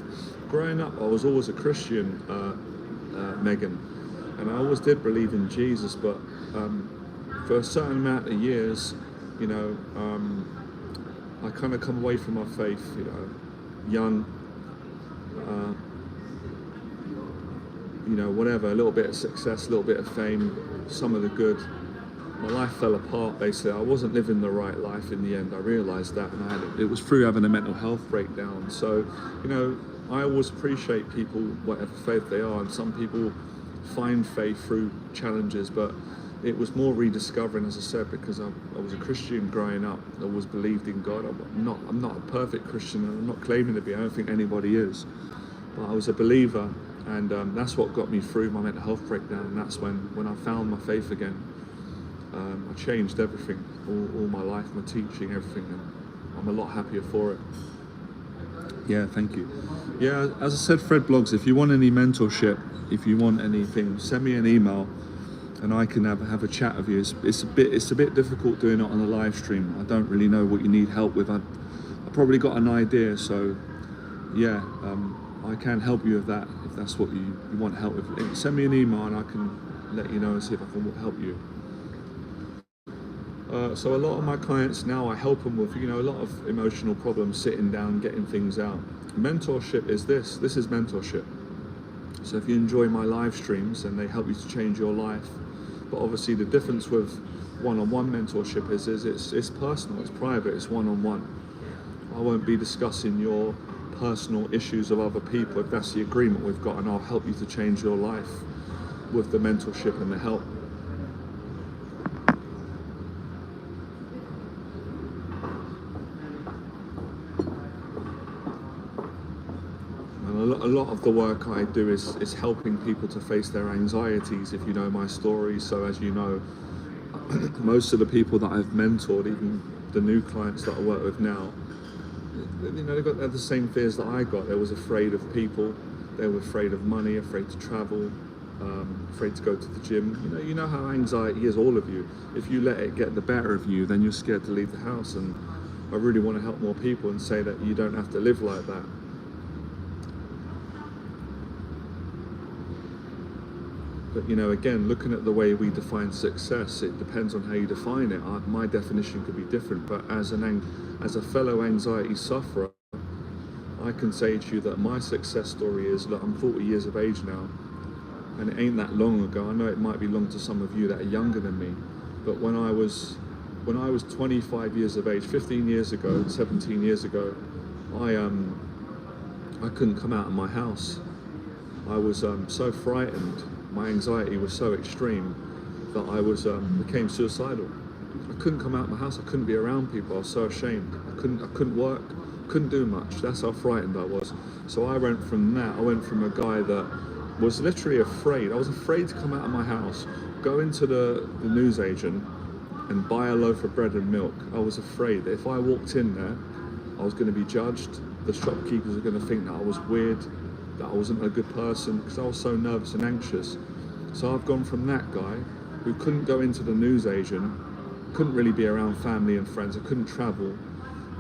A: growing up I was always a Christian, Megan, and I always did believe in Jesus, but for a certain amount of years, I kind of come away from my faith, young, whatever, a little bit of success, a little bit of fame, some of the good. My life fell apart, basically. I wasn't living the right life in the end. I realised that, and it was through having a mental health breakdown. So, I always appreciate people, whatever faith they are, and some people find faith through challenges, but it was more rediscovering, as I said, because I was a Christian growing up. I always believed in God. I'm not a perfect Christian, and I'm not claiming to be. I don't think anybody is. But I was a believer. And that's what got me through my mental health breakdown. And that's when I found my faith again. I changed everything, all my life, my teaching, everything. And I'm a lot happier for it. Yeah, thank you. Yeah, as I said, Fred Blogs, if you want any mentorship, if you want anything, send me an email and I can have a chat with you. It's a bit difficult doing it on a live stream. I don't really know what you need help with. I probably got an idea, so yeah. I can help you with that if that's what you want help with. Send me an email and I can let you know and see if I can help you. So a lot of my clients now, I help them with, a lot of emotional problems, sitting down, getting things out. Mentorship is this is mentorship. So if you enjoy my live streams and they help you to change your life, but obviously the difference with one-on-one mentorship is it's personal, it's private, it's one-on-one. I won't be discussing your personal issues of other people if that's the agreement we've got, and I'll help you to change your life with the mentorship and the help. And a lot of the work I do is helping people to face their anxieties, if you know my story. So as you know, most of the people that I've mentored, even the new clients that I work with now, they had the same fears that I got. They was afraid of people, they were afraid of money, afraid to travel, afraid to go to the gym. You know how anxiety is, all of you. If you let it get the better of you, then you're scared to leave the house. And I really want to help more people and say that you don't have to live like that. But again, looking at the way we define success, it depends on how you define it. My definition could be different, but as a fellow anxiety sufferer, I can say to you that my success story is, look, I'm 40 years of age now, and it ain't that long ago. I know it might be long to some of you that are younger than me, but when I was 25 years of age, 15 years ago, 17 years ago, I couldn't come out of my house. I was so frightened. My anxiety was so extreme that I became suicidal. I couldn't come out of my house. I couldn't be around people. I was so ashamed. I couldn't work. Couldn't do much. That's how frightened I was. So I went from that. I went from a guy that was literally afraid. I was afraid to come out of my house, go into the newsagent and buy a loaf of bread and milk. I was afraid that if I walked in there, I was going to be judged. The shopkeepers are going to think that I was weird, that I wasn't a good person, because I was so nervous and anxious. So I've gone from that guy who couldn't go into the newsagent, couldn't really be around family and friends, I couldn't travel,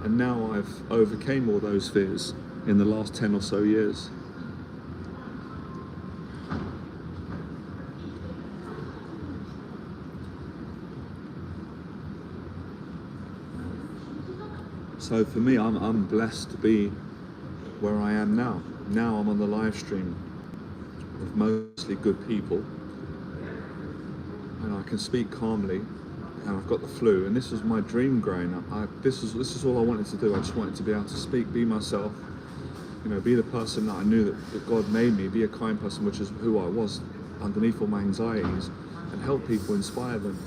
A: and now I've overcame all those fears in the last 10 or so years. So for me, I'm blessed to be where I am now. Now I'm on the live stream with mostly good people, and I can speak calmly, and I've got the flu, and this was my dream growing up. This is all I wanted to do. I just wanted to be able to speak, be myself, be the person that I knew that God made me, be a kind person, which is who I was underneath all my anxieties, and help people, inspire them.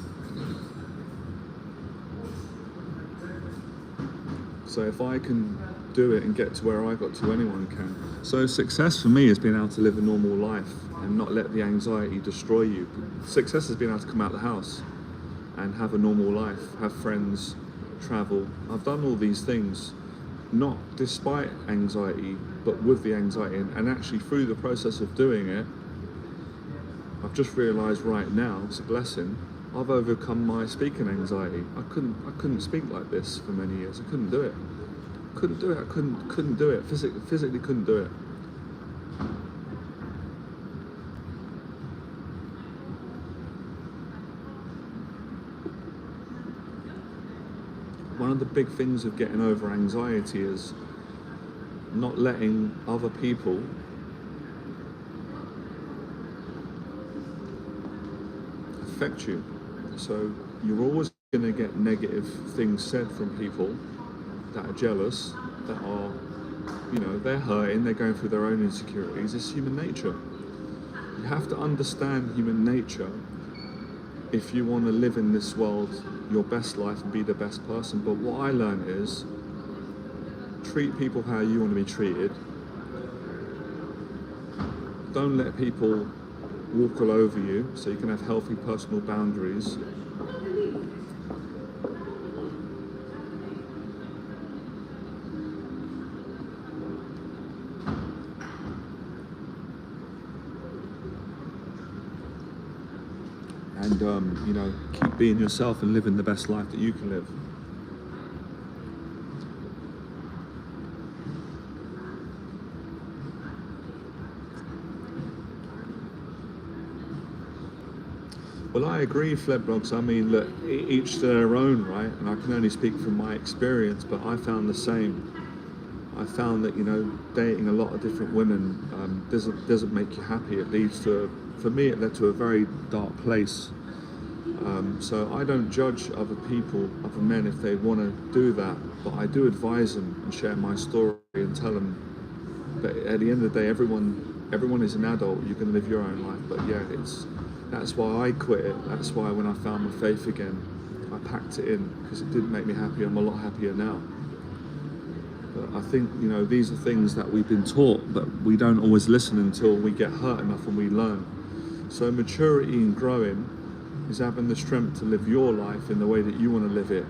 A: So if I can do it and get to where I got to, anyone can. So success for me has been able to live a normal life and not let the anxiety destroy you. Success has been able to come out of the house and have a normal life, have friends, travel. I've done all these things, not despite anxiety, but with the anxiety. And actually through the process of doing it, I've just realised right now, it's a blessing, I've overcome my speaking anxiety. I couldn't speak like this for many years. I couldn't do it. I couldn't do it. Physically couldn't do it. One of the big things of getting over anxiety is not letting other people affect you. So you're always going to get negative things said from people that are jealous, that are, they're hurting, they're going through their own insecurities. It's human nature. You have to understand human nature if you want to live in this world your best life and be the best person. But what I learned is treat people how you want to be treated. Don't let people walk all over you, so you can have healthy personal boundaries. And keep being yourself and living the best life that you can live. Well, I agree, Fleblogs. I mean, look, each to their own, right? And I can only speak from my experience, but I found the same. I found that, dating a lot of different women doesn't make you happy. It leads to, for me, it led to a very dark place. So I don't judge other people, other men, if they want to do that, but I do advise them and share my story and tell them that at the end of the day, everyone is an adult. You can live your own life, but yeah, that's why I quit it. That's why when I found my faith again, I packed it in, because it did make me happy. I'm a lot happier now. But I think, these are things that we've been taught, but we don't always listen until we get hurt enough and we learn. So maturity and growing is having the strength to live your life in the way that you want to live it,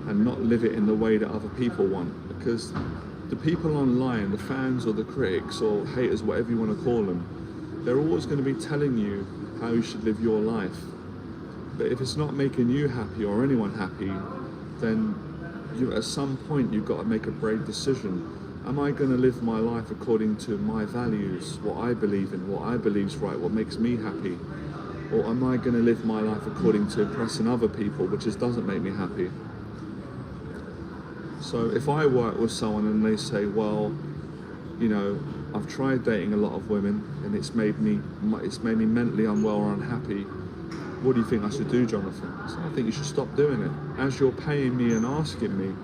A: and not live it in the way that other people want. Because the people online, the fans or the critics or haters, whatever you want to call them, they're always going to be telling you how you should live your life. But if it's not making you happy or anyone happy, then at some point you've got to make a brave decision. Am I going to live my life according to my values, what I believe in, what I believe is right, what makes me happy? Or am I going to live my life according to impressing other people, which just doesn't make me happy? So if I work with someone and they say, well, I've tried dating a lot of women and it's made me mentally unwell or unhappy, what do you think I should do, Jonathan? So I think you should stop doing it. As you're paying me and asking me,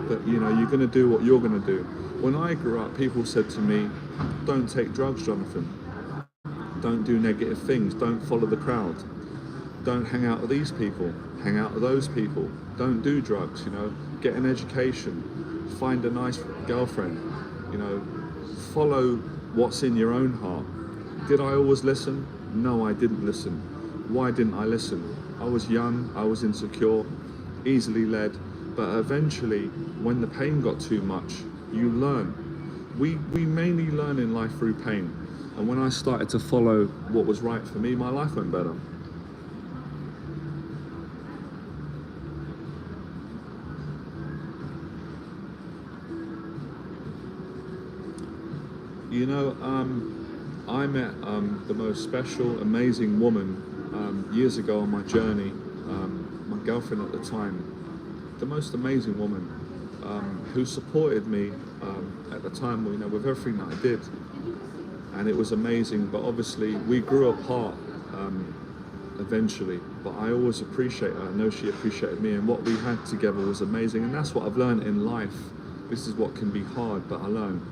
A: that you're going to do what you're going to do. When I grew up, people said to me, don't take drugs, Jonathan. Don't do negative things. Don't follow the crowd. Don't hang out with these people. Hang out with those people. Don't do drugs, Get an education. Find a nice girlfriend. Follow what's in your own heart. Did I always listen? No, I didn't listen. Why didn't I listen? I was young, I was insecure, easily led, but eventually, when the pain got too much, you learn. We mainly learn in life through pain. And when I started to follow what was right for me, my life went better. You know, I met the most special, amazing woman years ago on my journey. My girlfriend at the time, the most amazing woman who supported me at the time, you know, with everything that I did. And it was amazing, but obviously we grew apart eventually, but I always appreciate her. I know she appreciated me, and what we had together was amazing. And that's what I've learned in life. This is what can be hard, but I learned.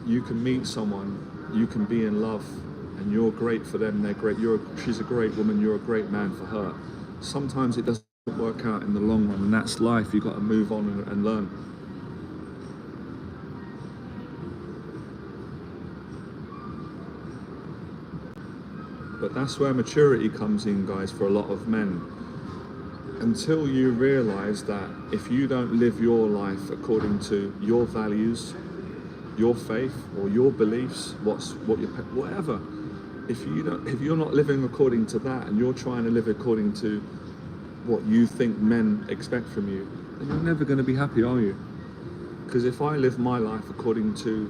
A: You can meet someone, you can be in love, and you're great for them, they're great. She's a great woman, you're a great man for her. Sometimes it doesn't work out in the long run, and that's life. You've got to move on and learn. But that's where maturity comes in, guys, for a lot of men. Until you realize that if you don't live your life according to your values, your faith, or your beliefs, whatever, if you're not living according to that, and you're trying to live according to what you think men expect from you, then you're never going to be happy, are you? Because if I live my life according to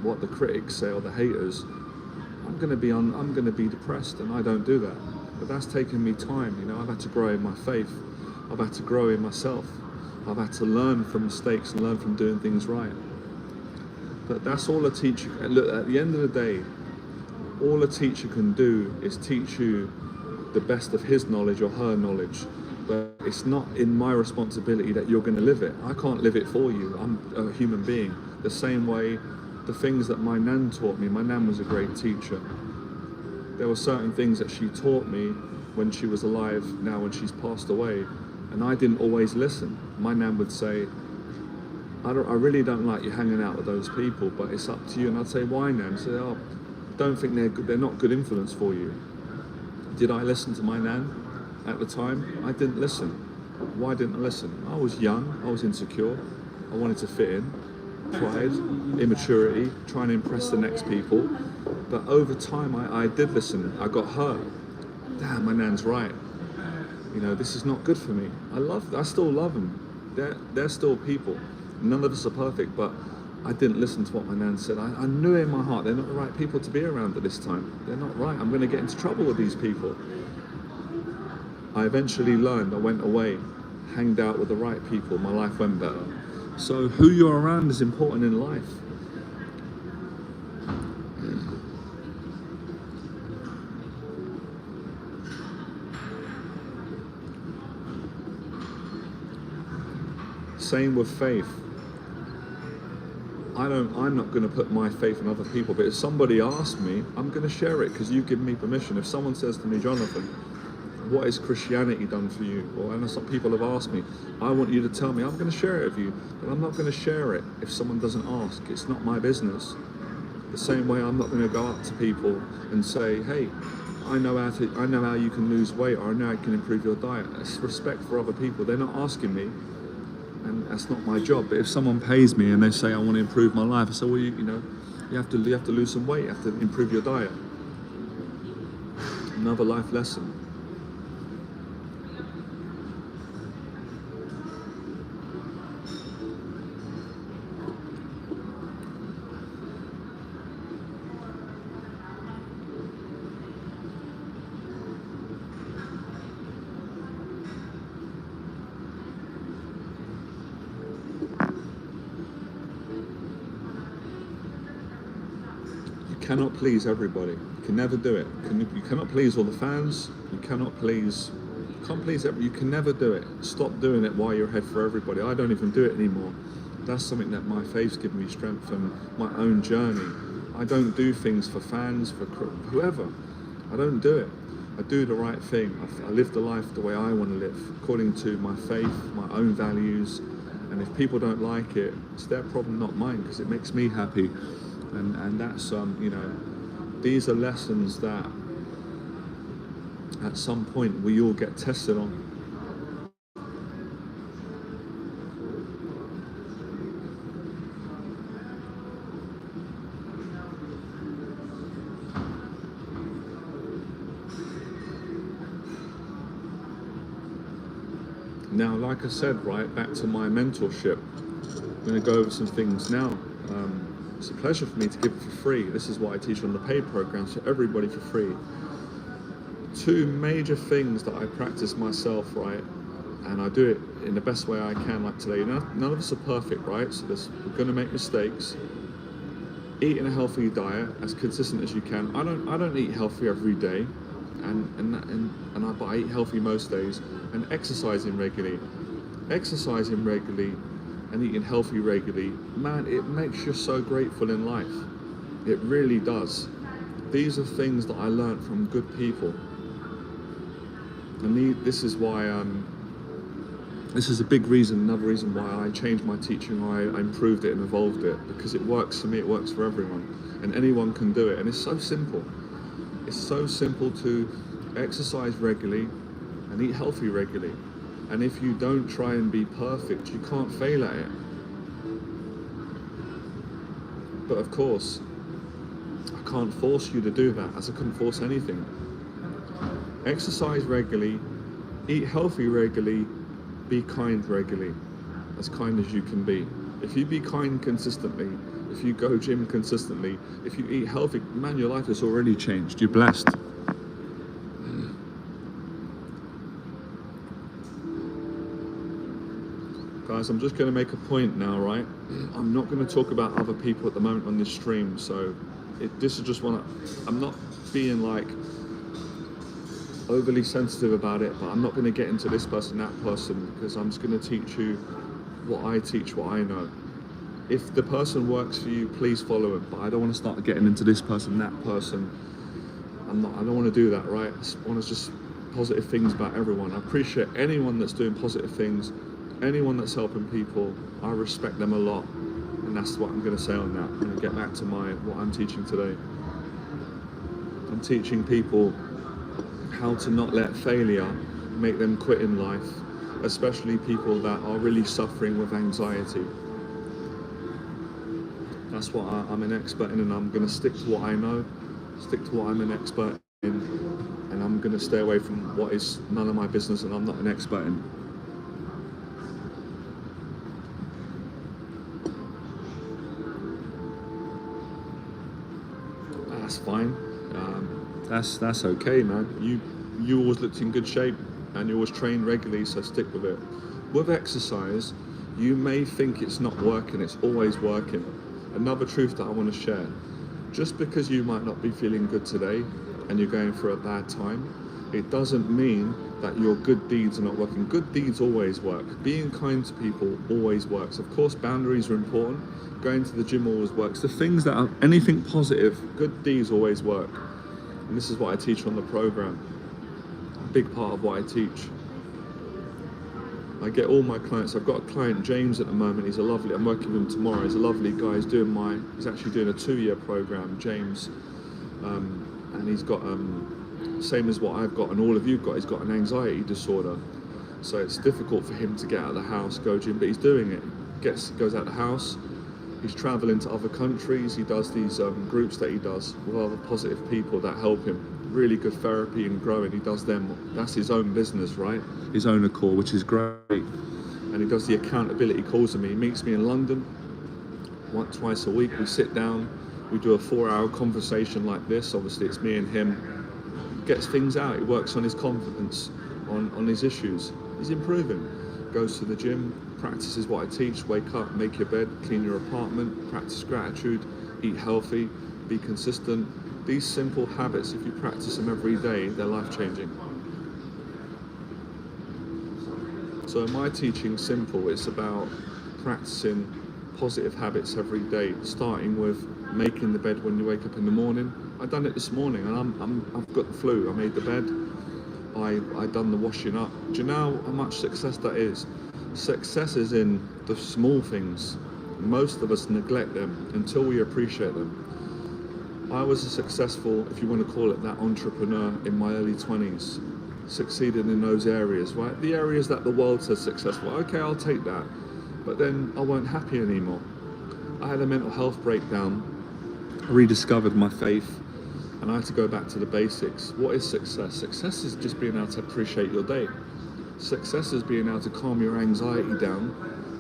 A: what the critics say or the haters, I'm going to be depressed, and I don't do that. But that's taken me time. You know, I've had to grow in my faith. I've had to grow in myself. I've had to learn from mistakes and learn from doing things right. But that's all a teacher. Look, at the end of the day, all a teacher can do is teach you the best of his knowledge or her knowledge. But it's not in my responsibility that you're going to live it. I can't live it for you. I'm a human being. The same way, the things that my nan taught me. My nan was a great teacher. There were certain things that she taught me when she was alive, now when she's passed away, and I didn't always listen. My nan would say, I really don't like you hanging out with those people, but it's up to you. And I'd say, why, nan? She'd say, oh, don't think they're not good influence for you. Did I listen to my nan at the time? I didn't listen. Why didn't I listen? I was young, I was insecure, I wanted to fit in. Pride, immaturity, trying to impress the next people. But over time, I did listen. I got hurt. Damn, my nan's right. You know, this is not good for me. I still love them. They're still people. None of us are perfect, but I didn't listen to what my nan said. I knew in my heart they're not the right people to be around at this time. They're not right. I'm going to get into trouble with these people. I eventually learned. I went away, hanged out with the right people. My life went better. So who you're around is important in life. Same with faith. I'm not going to put my faith in other people, but if somebody asks me, I'm going to share it because you've given me permission. If someone says to me, Jonathan, what has Christianity done for you? Or I know some people have asked me, I want you to tell me. I'm going to share it with you, but I'm not going to share it if someone doesn't ask. It's not my business. The same way I'm not going to go up to people and say, hey, I know how you can lose weight, or I know how you can improve your diet. It's respect for other people. They're not asking me, and that's not my job. But if someone pays me and they say I want to improve my life, I say, well, you have to lose some weight, you have to improve your diet. Another life lesson. You cannot please everybody. You can never do it. You cannot please all the fans. You can't please everybody. You can never do it. Stop doing it while you're ahead for everybody. I don't even do it anymore. That's something that my faith's given me strength and my own journey. I don't do things for fans, for whoever. I don't do it. I do the right thing. I live the life the way I want to live, according to my faith, my own values. And if people don't like it, it's their problem, not mine, because it makes me happy. And that's these are lessons that at some point we all get tested on. Now, like I said, right, back to my mentorship, I'm going to go over some things now. It's a pleasure for me to give it for free. This is what I teach on the paid programs for everybody for free. Two major things that I practice myself, right, and I do it in the best way I can, like today. None of us are perfect, right? So we're going to make mistakes. Eating a healthy diet, as consistent as you can. I don't eat healthy every day, but I eat healthy most days. And exercising regularly and eating healthy regularly, man, it makes you so grateful in life. It really does. These are things that I learned from good people, and this is why this is a big reason, another reason why I changed my teaching, I improved it and evolved it, because it works for me, it works for everyone, and anyone can do it. And it's so simple. It's so simple to exercise regularly and eat healthy regularly. And if you don't try and be perfect, you can't fail at it. But of course, I can't force you to do that, as I couldn't force anything. Exercise regularly, eat healthy regularly, be kind regularly, as kind as you can be. If you be kind consistently, if you go gym consistently, if you eat healthy, man, your life has already changed. You're blessed. Guys, I'm just going to make a point now, right? I'm not going to talk about other people at the moment on this stream, so this is just I'm not being like overly sensitive about it, but I'm not going to get into this person, that person, because I'm just going to teach you what I teach, what I know. If the person works for you, please follow him, but I don't want to start getting into this person, that person. I don't want to do that, right? I want to just positive things about everyone. I appreciate anyone that's doing positive things, anyone that's helping people. I respect them a lot, and that's what I'm going to say on that. I'm going to get back to what I'm teaching today. I'm teaching people how to not let failure make them quit in life, especially people that are really suffering with anxiety. That's what I'm an expert in, and I'm going to stick to what I know, stick to what I'm an expert in, and I'm going to stay away from what is none of my business and I'm not an expert in. That's fine. That's okay, man. You always looked in good shape and you always train regularly, so stick with it. With exercise, you may think it's not working, it's always working. Another truth that I want to share: just because you might not be feeling good today and you're going through a bad time, it doesn't mean that your good deeds are not working. Good deeds always work. Being kind to people always works. Of course, boundaries are important. Going to the gym always works. The things that are anything positive, good deeds always work. And this is what I teach on the program. A big part of what I teach. I get all my clients. I've got a client, James, at the moment. I'm working with him tomorrow. He's a lovely guy. He's actually doing a 2-year program, James. And he's got, same as what I've got and all of you've got, he's got an anxiety disorder. So it's difficult for him to get out of the house, go gym, but he's doing it. Goes out of the house. He's traveling to other countries. He does these groups that he does with other positive people that help him. Really good therapy and growing. He does them. That's his own business, right? His own accord, which is great. And he does the accountability calls with me. He meets me in London twice a week. We sit down. We do a 4-hour conversation like this. Obviously, it's me and him. Gets things out. He works on his confidence, on his issues. He's improving. Goes to the gym, practices what I teach. Wake up, make your bed, clean your apartment, practice gratitude, eat healthy, be consistent. These simple habits, if you practice them every day, they're life-changing. So my teaching's simple. It's about practicing positive habits every day, starting with making the bed when you wake up in the morning. I done it this morning, and I've got the flu. I made the bed. I done the washing up. Do you know how much success that is? Success is in the small things. Most of us neglect them until we appreciate them. I was a successful, if you want to call it that, entrepreneur in my early 20s. Succeeded in those areas, right? The areas that the world says successful. Okay, I'll take that. But then I weren't happy anymore. I had a mental health breakdown, rediscovered my faith, and I had to go back to the basics. What is success? Success is just being able to appreciate your day. Success is being able to calm your anxiety down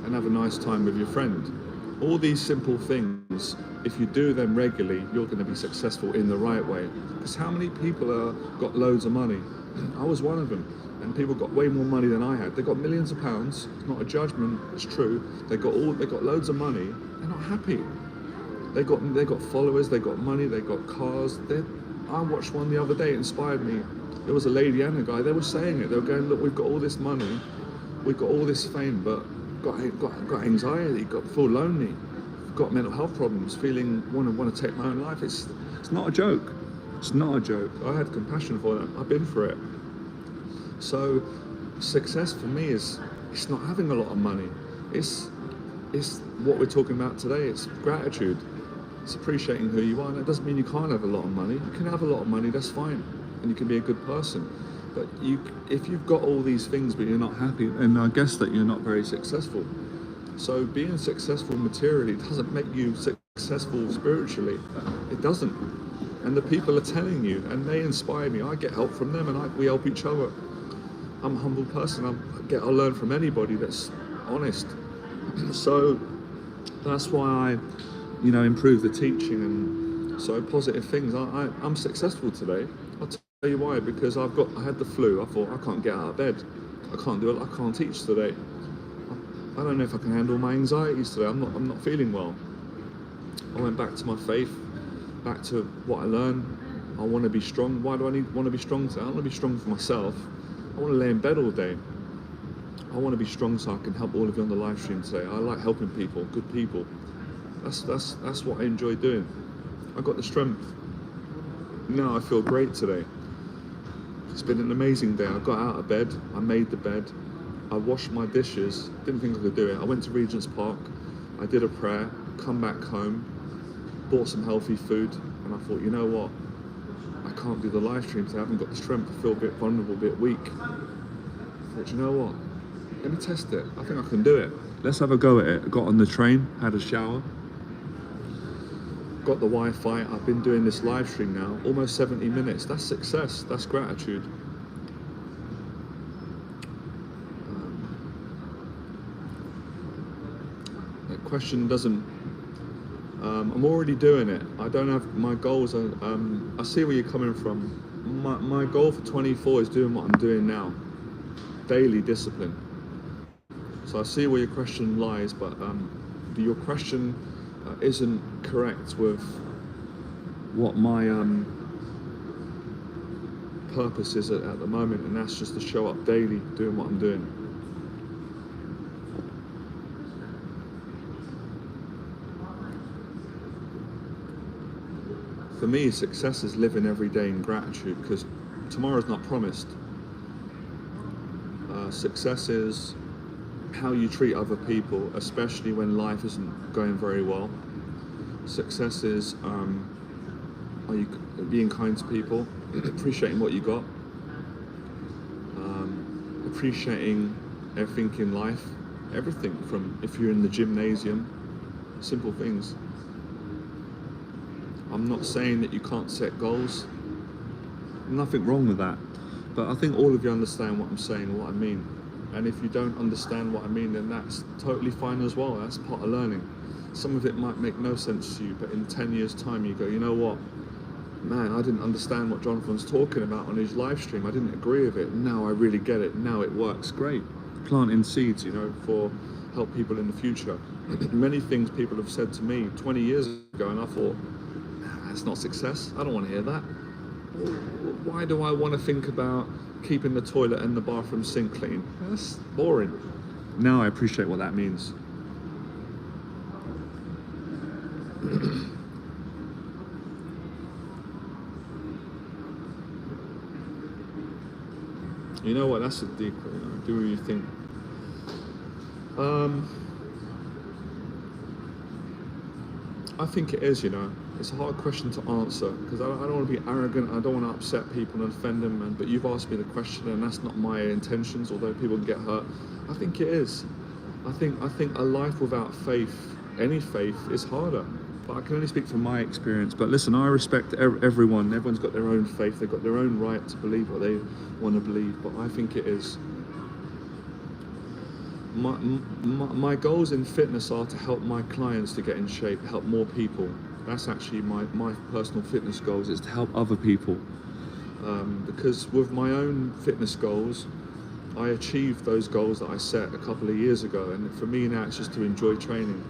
A: and have a nice time with your friend. All these simple things, if you do them regularly, you're going to be successful in the right way. Because how many people got loads of money? I was one of them. And people got way more money than I had. They got millions of pounds. It's not a judgment. It's true. They got loads of money. They're not happy. They got followers. They got money. They got cars. I watched one the other day. It inspired me. There was a lady and a guy. They were saying it. They were going, look, we've got all this money, we've got all this fame, but got anxiety, feel lonely, got mental health problems, want to take my own life. It's not a joke. It's not a joke. I had compassion for them. I've been through it. So success for me it's not having a lot of money. It's what we're talking about today. It's gratitude. It's appreciating who you are. And that doesn't mean you can't have a lot of money. You can have a lot of money, that's fine. And you can be a good person. But if you've got all these things but you're not happy, then I guess that you're not very successful. So being successful materially doesn't make you successful spiritually. It doesn't. And the people are telling you, and they inspire me. I get help from them, and we help each other. I'm a humble person. I'll learn from anybody that's honest. So that's why I, improve the teaching, and so positive things. I'm successful today. I'll tell you why. Because I had the flu. I thought, I can't get out of bed. I can't do it. I can't teach today. I don't know if I can handle my anxieties today. I'm not feeling well. I went back to my faith, back to what I learned. I want to be strong. Why do I want to be strong today? I want to be strong for myself. I want to lay in bed all day. I want to be strong so I can help all of you on the live stream today. I like helping people, good people. That's what I enjoy doing. I got the strength. Now I feel great today. It's been an amazing day. I got out of bed. I made the bed. I washed my dishes. Didn't think I could do it. I went to Regent's Park. I did a prayer. Come back home. Bought some healthy food. And I thought, you know what? I can't do the live stream today. I haven't got the strength. I feel a bit vulnerable, a bit weak. I thought, you know what? Let me test it. I think I can do it. Let's have a go at it. I got on the train, had a shower, got the Wi-Fi. I've been doing this live stream now, almost 70 minutes. That's success. That's gratitude. That question doesn't... I'm already doing it. I don't have... My goals are... I see where you're coming from. My goal for 24 is doing what I'm doing now. Daily discipline. So I see where your question lies, but your question isn't correct with what my purpose is at the moment, and that's just to show up daily doing what I'm doing. For me, success is living every day in gratitude, because tomorrow's not promised. Success is how you treat other people, especially when life isn't going very well. Success is are you being kind to people, appreciating what you got, appreciating everything in life, everything from if you're in the gymnasium, simple things. I'm not saying that you can't set goals. Nothing wrong with that. But I think all of you understand what I'm saying, what I mean. And if you don't understand what I mean, then that's totally fine as well. That's part of learning. Some of it might make no sense to you, but in 10 years' time you go, you know what? Man, I didn't understand what Jonathan's talking about on his live stream. I didn't agree with it. Now I really get it. Now it works. Great. Planting seeds, for help people in the future. Many things people have said to me 20 years ago, and I thought, that's not success. I don't want to hear that. Why do I want to think about keeping the toilet and the bathroom sink clean? That's boring. Now I appreciate what that means. You know what? That's a deep. Do you think? I think it is, you know. It's a hard question to answer because I don't want to be arrogant. I don't want to upset people and offend them. But you've asked me the question, and that's not my intentions. Although people can get hurt, I think it is. I think a life without faith, any faith, is harder. But I can only speak from my experience. But listen, I respect everyone. Everyone's got their own faith. They've got their own right to believe what they want to believe. But I think it is. My goals in fitness are to help my clients to get in shape, help more people. That's actually my personal fitness goals, is to help other people. Because with my own fitness goals, I achieved those goals that I set a couple of years ago. And for me now, it's just to enjoy training.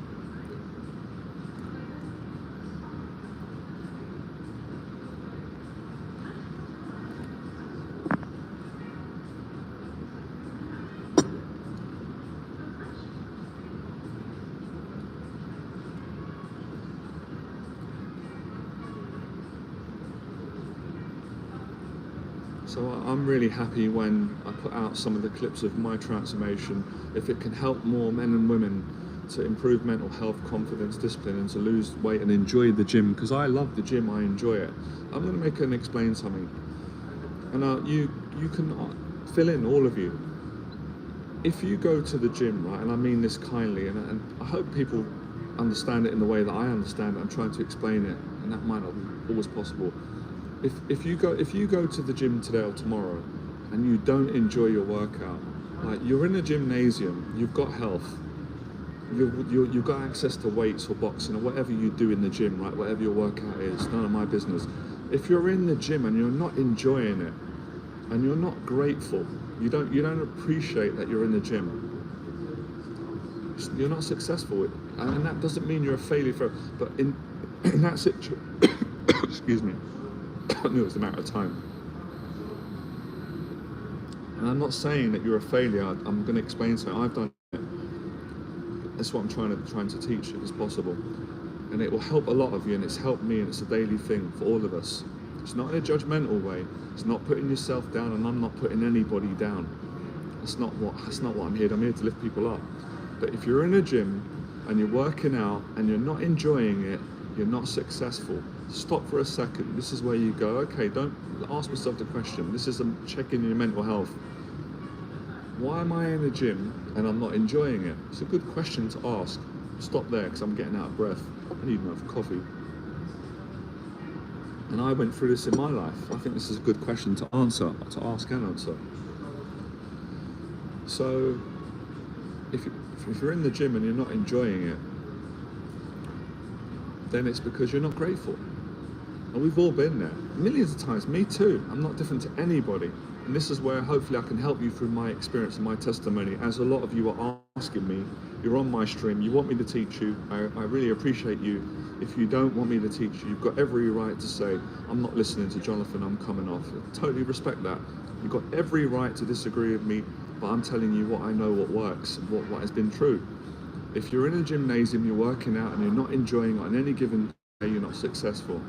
A: So I'm really happy when I put out some of the clips of my transformation. If it can help more men and women to improve mental health, confidence, discipline, and to lose weight and enjoy the gym, because I love the gym, I enjoy it. I'm going to make and explain something. And you can fill in, all of you. If you go to the gym, right, and I mean this kindly, and I hope people understand it in the way that I understand it. I'm trying to explain it, and that might not be always possible. If you go to the gym today or tomorrow and you don't enjoy your workout, like, you're in a gymnasium, you've got health, you've got access to weights or boxing or whatever you do in the gym, right? Whatever your workout is, none of my business. If you're in the gym and you're not enjoying it and you're not grateful, you don't appreciate that you're in the gym, you're not successful. And that doesn't mean you're a failure but in that situation, excuse me, I knew it was a matter of time. And I'm not saying that you're a failure. I'm going to explain something. I've done it. That's what I'm trying to teach, if it's possible. And it will help a lot of you, and it's helped me, and it's a daily thing for all of us. It's not in a judgmental way. It's not putting yourself down, and I'm not putting anybody down. That's not what I'm here. I'm here to lift people up. But if you're in a gym and you're working out and you're not enjoying it, you're not successful. Stop for a second. This is where you go, okay, don't ask myself the question. This is a check-in your mental health. Why am I in a gym and I'm not enjoying it? It's a good question to ask. Stop there, because I'm getting out of breath. I need another coffee. And I went through this in my life. I think this is a good question to answer, to ask and answer. So, if you're in the gym and you're not enjoying it, then it's because you're not grateful. And we've all been there, millions of times, me too. I'm not different to anybody. And this is where hopefully I can help you through my experience and my testimony, as a lot of you are asking me. You're on my stream, you want me to teach you. I really appreciate you. If you don't want me to teach you, you've got every right to say, I'm not listening to Jonathan, I'm coming off. I totally respect that. You've got every right to disagree with me, but I'm telling you what I know, what works, and what has been true. If you're in a gymnasium, you're working out and you're not enjoying it on any given day, you're not successful.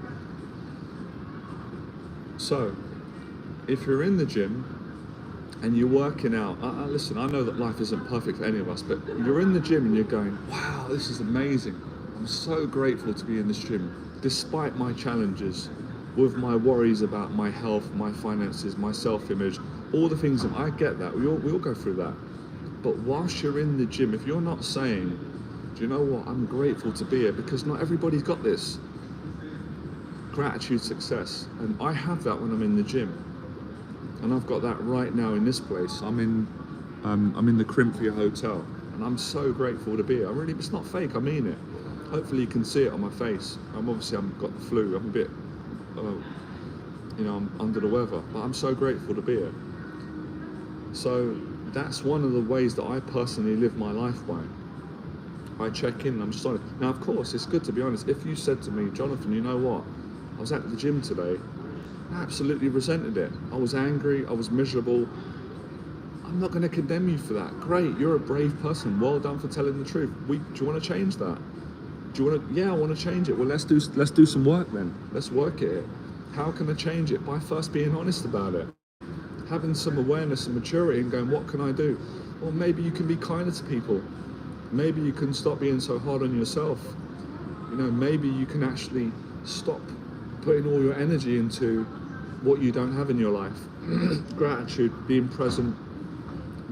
A: So, if you're in the gym and you're working out, listen, I know that life isn't perfect for any of us, but you're in the gym and you're going, wow, this is amazing. I'm so grateful to be in this gym, despite my challenges, with my worries about my health, my finances, my self-image, all the things that I get that, we all go through that. But whilst you're in the gym, if you're not saying, do you know what, I'm grateful to be here, because not everybody's got this. Gratitude, success. And I have that when I'm in the gym. And I've got that right now in this place. I'm in the Crimphia Hotel, and I'm so grateful to be here. It's not fake, I mean it. Hopefully you can see it on my face. I've got the flu, I'm a bit, I'm under the weather, but I'm so grateful to be here. So that's one of the ways that I personally live my life by. I check in, I'm just honest. Now, of course, it's good to be honest. If you said to me, Jonathan, you know what? I was at the gym today, I absolutely resented it. I was angry, I was miserable. I'm not going to condemn you for that. Great, you're a brave person. Well done for telling the truth. Do you want to change that? Do you want to? Yeah, I want to change it. Well, let's do some work then. Let's work at it. How can I change it? By first being honest about it. Having some awareness and maturity and going, what can I do? Or maybe you can be kinder to people. Maybe you can stop being so hard on yourself. You know, maybe you can actually stop putting all your energy into what you don't have in your life. Gratitude, being present,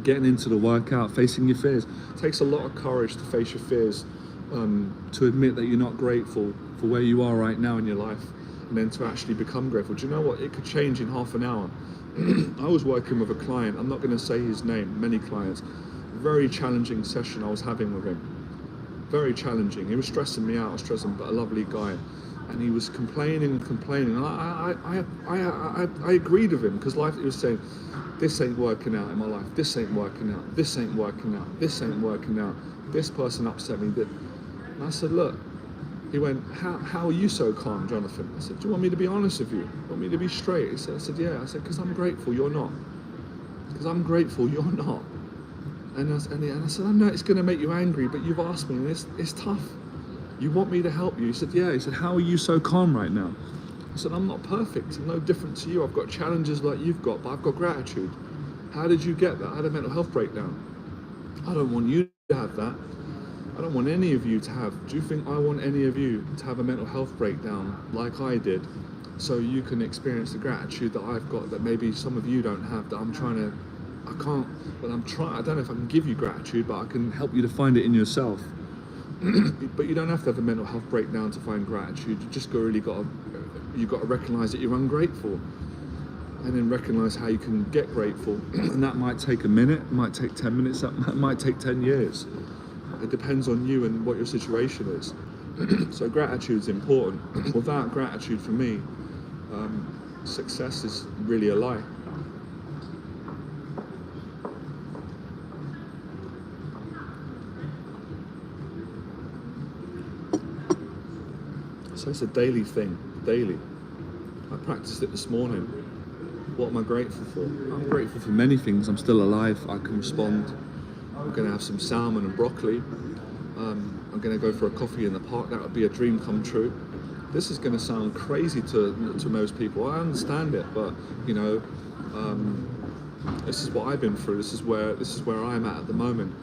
A: getting into the workout, facing your fears. It takes a lot of courage to face your fears, to admit that you're not grateful for where you are right now in your life, and then to actually become grateful. Do you know what? It could change in half an hour. I was working with a client, I'm not going to say his name, many clients. Very challenging session I was having with him. Very challenging. He was stressing me out, but a lovely guy. And he was complaining. And I agreed with him, because he was saying, this ain't working out in my life, this ain't working out, this ain't working out, this ain't working out, this person upset me. And I said, look, he went, how are you so calm, Jonathan? I said, do you want me to be honest with you? You want me to be straight? He said, I said, yeah. I said, because I'm grateful you're not. Because I'm grateful you're not. And I said, I know it's going to make you angry, but you've asked me, and it's tough. You want me to help you? He said, yeah. He said, how are you so calm right now? I said, I'm not perfect. I'm no different to you. I've got challenges like you've got, but I've got gratitude. How did you get that? I had a mental health breakdown. I don't want you to have that. I don't want any of you to have. Do you think I want any of you to have a mental health breakdown like I did, so you can experience the gratitude that I've got, that maybe some of you don't have, that I'm trying to, I can't, but I'm trying, I don't know if I can give you gratitude, but I can help you to find it in yourself. But you don't have to have a mental health breakdown to find gratitude. You just you've got to recognize that you're ungrateful, and then recognize how you can get grateful. And that might take a minute, it might take 10 minutes, that might take 10 years. It depends on you and what your situation is. So gratitude is important. Without gratitude, for me, success is really a lie. So it's a daily thing, daily. I practiced it this morning. What am I grateful for? I'm grateful for many things. I'm still alive, I can respond. I'm going to have some salmon and broccoli. I'm going to go for a coffee in the park. That would be a dream come true. This is going to sound crazy to most people. I understand it, but you know, this is what I've been through. This is where I'm at the moment,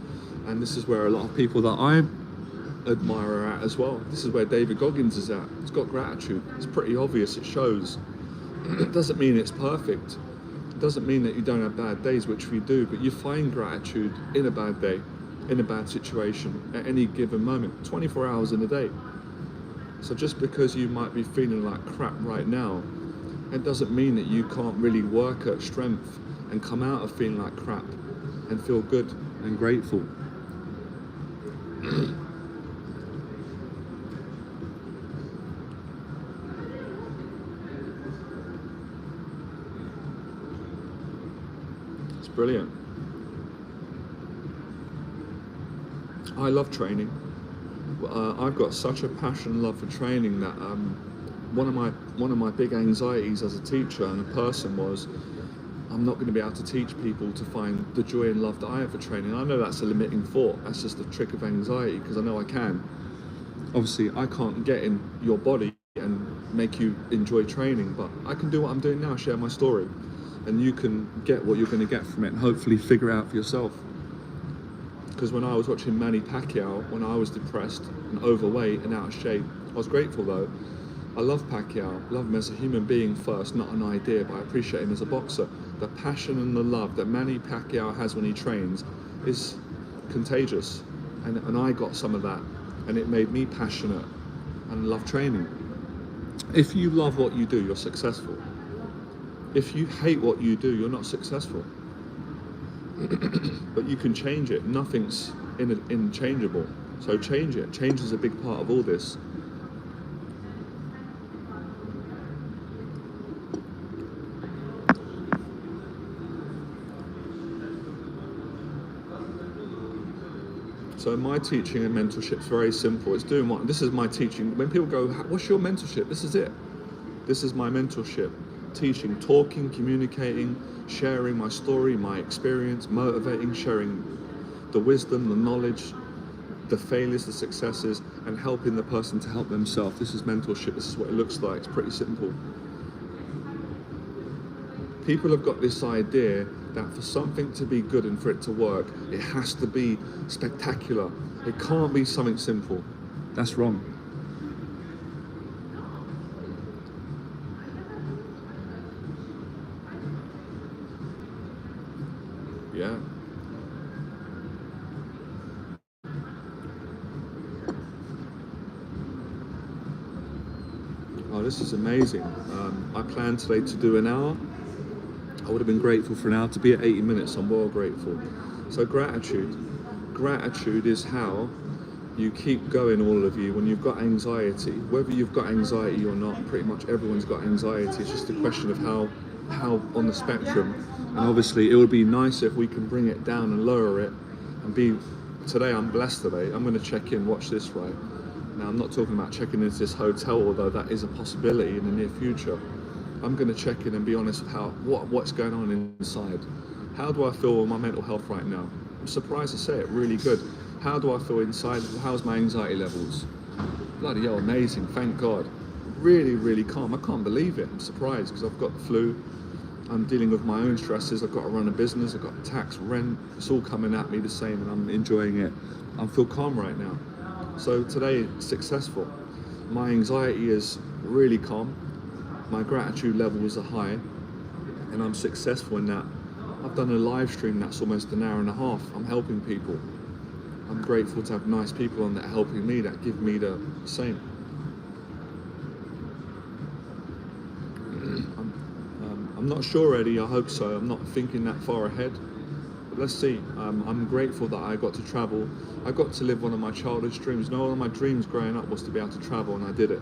A: and this is where a lot of people that I admire are at as well. This is where David Goggins is at. He's got gratitude. It's pretty obvious. It shows. It doesn't mean it's perfect. It doesn't mean that you don't have bad days, which we do, but you find gratitude in a bad day, in a bad situation, at any given moment, 24 hours in a day. So just because you might be feeling like crap right now, it doesn't mean that you can't really work at strength and come out of feeling like crap and feel good and grateful. It's brilliant. I love training. I've got such a passion and love for training that one of my big anxieties as a teacher and a person was, I'm not going to be able to teach people to find the joy and love that I have for training. I know that's a limiting thought. That's just a trick of anxiety, because I know I can. Obviously, I can't get in your body and make you enjoy training, but I can do what I'm doing now, share my story, and you can get what you're going to get from it and hopefully figure it out for yourself. Because when I was watching Manny Pacquiao, when I was depressed and overweight and out of shape, I was grateful though. I love Pacquiao, love him as a human being first, not an idea, but I appreciate him as a boxer. The passion and the love that Manny Pacquiao has when he trains is contagious. And I got some of that, and it made me passionate and love training. If you love what you do, you're successful. If you hate what you do, you're not successful. But you can change it. Nothing's inchangeable. So change it. Change is a big part of all this. So my teaching and mentorship is very simple. It's doing what, this is my teaching. When people go, what's your mentorship? This is it. This is my mentorship. Teaching, talking, communicating, sharing my story, my experience, motivating, sharing the wisdom, the knowledge, the failures, the successes, and helping the person to help themselves. This is mentorship. This is what it looks like. It's pretty simple. People have got this idea that for something to be good and for it to work, it has to be spectacular. It can't be something simple. That's wrong. Yeah. Oh, this is amazing. I planned today to do an hour. I would have been grateful for an hour. To be at 80 minutes, I'm well grateful. So gratitude. Gratitude is how you keep going, all of you, when you've got anxiety. Whether you've got anxiety or not, pretty much everyone's got anxiety. It's just a question of how on the spectrum. And obviously it would be nice if we can bring it down and lower it and be, today I'm blessed today. I'm going to check in, watch this, right? Now I'm not talking about checking into this hotel, although that is a possibility in the near future. I'm going to check in and be honest with what's going on inside. How do I feel with my mental health right now? I'm surprised to say it, really good. How do I feel inside? How's my anxiety levels? Bloody hell, amazing, thank God. Really, really calm. I can't believe it. I'm surprised because I've got the flu. I'm dealing with my own stresses. I've got to run a business. I've got tax, rent. It's all coming at me the same and I'm enjoying it. I feel calm right now. So today, successful. My anxiety is really calm. My gratitude levels are high and I'm successful in that. I've done a live stream that's almost an hour and a half. I'm helping people. I'm grateful to have nice people on that helping me, that give me the same. I'm not sure, Eddie, I hope so. I'm not thinking that far ahead. But let's see. I'm grateful that I got to travel. I got to live one of my childhood dreams. No, one of my dreams growing up was to be able to travel, and I did it.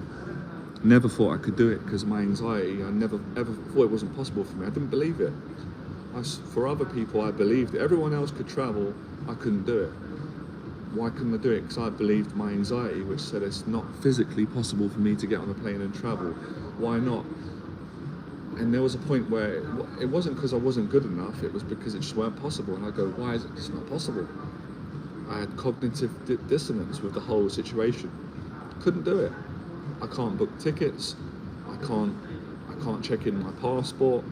A: Never thought I could do it because of my anxiety. I never ever thought it wasn't possible for me. I didn't believe it. For other people, I believed it. Everyone else could travel, I couldn't do it. Why couldn't I do it? Because I believed my anxiety, which said it's not physically possible for me to get on a plane and travel. Why not? And there was a point where it wasn't because I wasn't good enough, it was because it just weren't possible. And I go, why is it just not possible? I had cognitive dissonance with the whole situation. Couldn't do it. I can't book tickets. I can't check in my passport.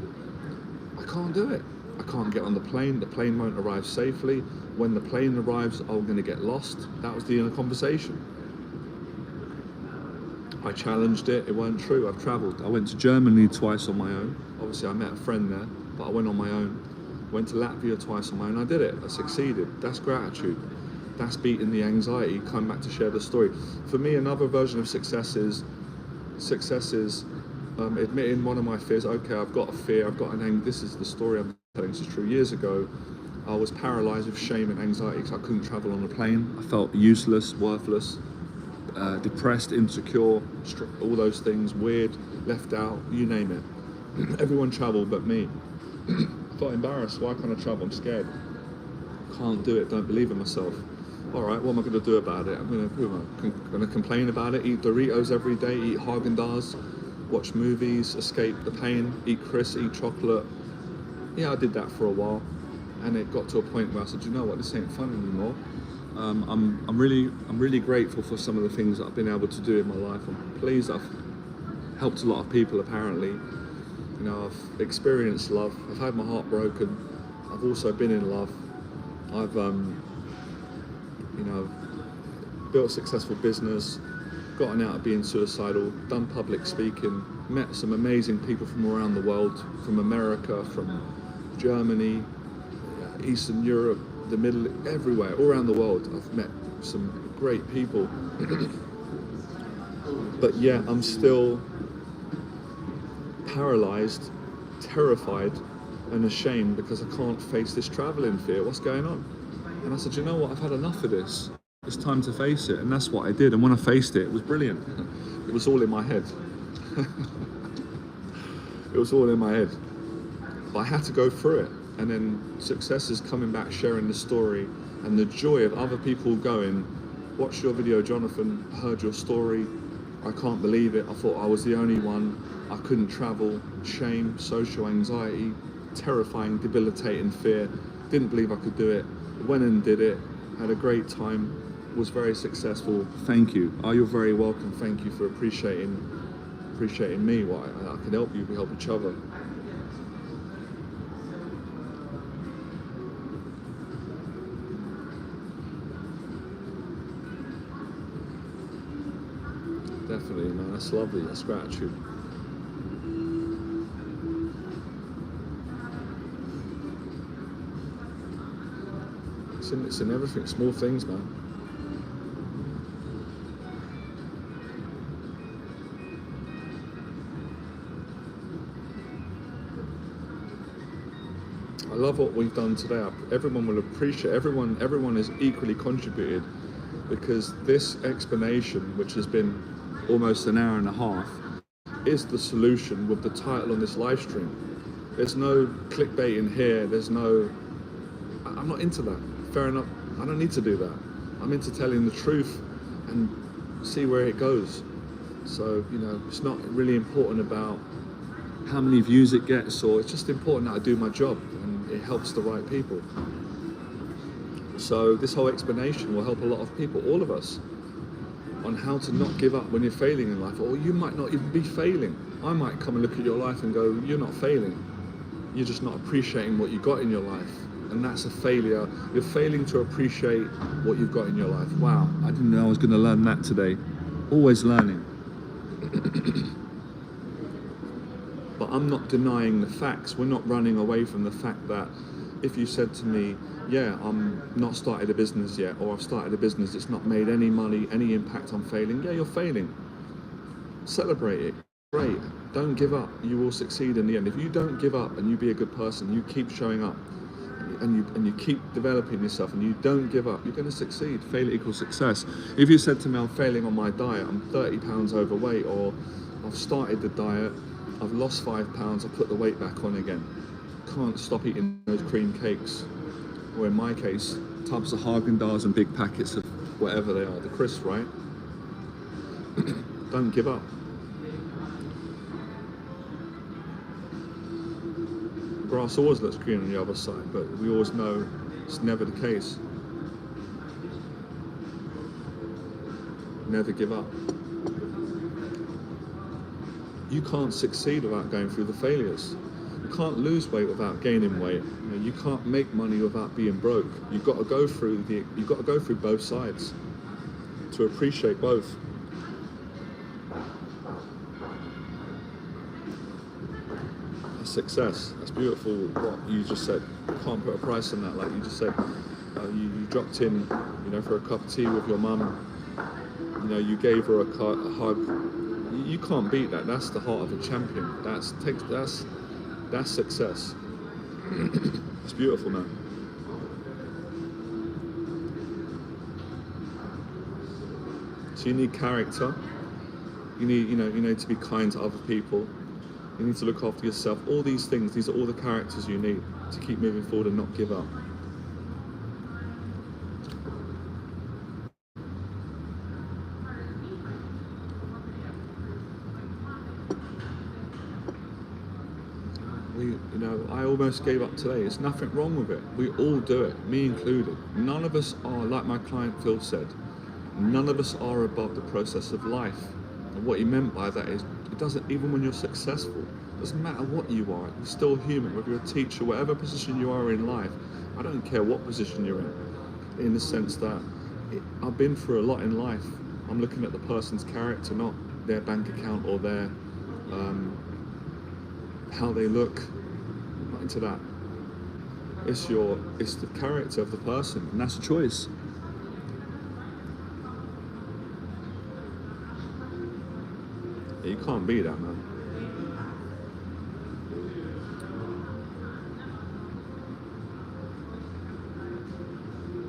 A: I can't do it. I can't get on the plane. The plane won't arrive safely. When the plane arrives, I'm going to get lost. That was the inner conversation. I challenged it. It weren't true. I've travelled. I went to Germany twice on my own. Obviously, I met a friend there, but I went on my own. Went to Latvia twice on my own. I did it. I succeeded. That's gratitude. That's beating the anxiety. Come back to share the story. For me, another version of success is admitting one of my fears. Okay, I've got a fear. I've got an anger. This is the story I'm telling. This is true. Years ago, I was paralysed with shame and anxiety because I couldn't travel on a plane. I felt useless, worthless, depressed, insecure, all those things, weird, left out, you name it. Everyone travelled but me. I felt embarrassed. Why can't I travel? I'm scared. Can't do it. Don't believe in myself. All right, what am I going to do about it? I'm going to complain about it, eat Doritos every day, eat Haagen-Dazs, watch movies, escape the pain, eat crisps, eat chocolate. Yeah, I did that for a while. And it got to a point where I said, you know what, this ain't fun anymore. I'm really grateful for some of the things that I've been able to do in my life. I'm pleased I've helped a lot of people, apparently. You know, I've experienced love. I've had my heart broken. I've also been in love. I've built a successful business, gotten out of being suicidal, done public speaking, met some amazing people from around the world, from America, from Germany, Eastern Europe, the Middle, everywhere, all around the world. I've met some great people. But yeah, I'm still paralyzed, terrified, and ashamed because I can't face this traveling fear. What's going on? And I said, you know what, I've had enough of this. It's time to face it. And that's what I did. And when I faced it, it was brilliant. It was all in my head. It was all in my head. But I had to go through it. And then success is coming back, sharing the story, and the joy of other people going, watched your video, Jonathan, heard your story. I can't believe it. I thought I was the only one. I couldn't travel. Shame, social anxiety, terrifying, debilitating fear. Didn't believe I could do it. Went and did it. Had a great time. Was very successful. Thank you. Oh, you're very welcome. Thank you for appreciating me. Well, I can help you. We help each other. Definitely, man. That's lovely. That's gratitude. It's in everything, small things, man. I love what we've done today. Everyone will appreciate, everyone has equally contributed, because this explanation, which has been almost an hour and a half, is the solution with the title on this live stream. There's no clickbait in here, I'm not into that. Fair enough, I don't need to do that. I'm into telling the truth and see where it goes. So, it's not really important about how many views it gets, or it's just important that I do my job and it helps the right people. So this whole explanation will help a lot of people, all of us, on how to not give up when you're failing in life. Or you might not even be failing. I might come and look at your life and go, you're not failing. You're just not appreciating what you got in your life. And that's a failure. You're failing to appreciate what you've got in your life. Wow, I didn't know I was going to learn that today. Always learning. But I'm not denying the facts. We're not running away from the fact that if you said to me, yeah, I'm not started a business yet, or I've started a business that's not made any money, any impact, I'm failing. Yeah, you're failing. Celebrate it. Great. Don't give up. You will succeed in the end. If you don't give up and you be a good person, you keep showing up and you keep developing yourself and you don't give up, you're going to succeed. Failure equals success. If you said to me, I'm failing on my diet, I'm 30 pounds overweight, or I've started the diet, I've lost 5 pounds, I put the weight back on again. Can't stop eating those cream cakes. Or in my case, tubs of Haagen-Dazs and big packets of whatever they are, the crisps, right? Don't give up. Grass always looks green on the other side, but we always know it's never the case. Never give up. You can't succeed without going through the failures. You can't lose weight without gaining weight. You can't make money without being broke. You've got to go through both sides to appreciate both. That's success. That's beautiful. What you just said. You can't put a price on that. Like you just said, you dropped in, for a cup of tea with your mum. You gave her a hug. You can't beat that. That's the heart of a champion. That's success. It's beautiful, man. So you need character. You need to be kind to other people. You need to look after yourself. All these things, these are all the characters you need to keep moving forward and not give up. I almost gave up today. There's nothing wrong with it. We all do it, me included. None of us are, like my client Phil said, none of us are above the process of life. And what he meant by that is, it doesn't, even when you're successful, it doesn't matter what you are, you're still human. Whether you're a teacher, whatever position you are in life, I don't care what position you're in the sense that I've been through a lot in life. I'm looking at the person's character, not their bank account or their how they look. Not into that. It's the character of the person, and that's a choice. Yeah, you can't beat that, man.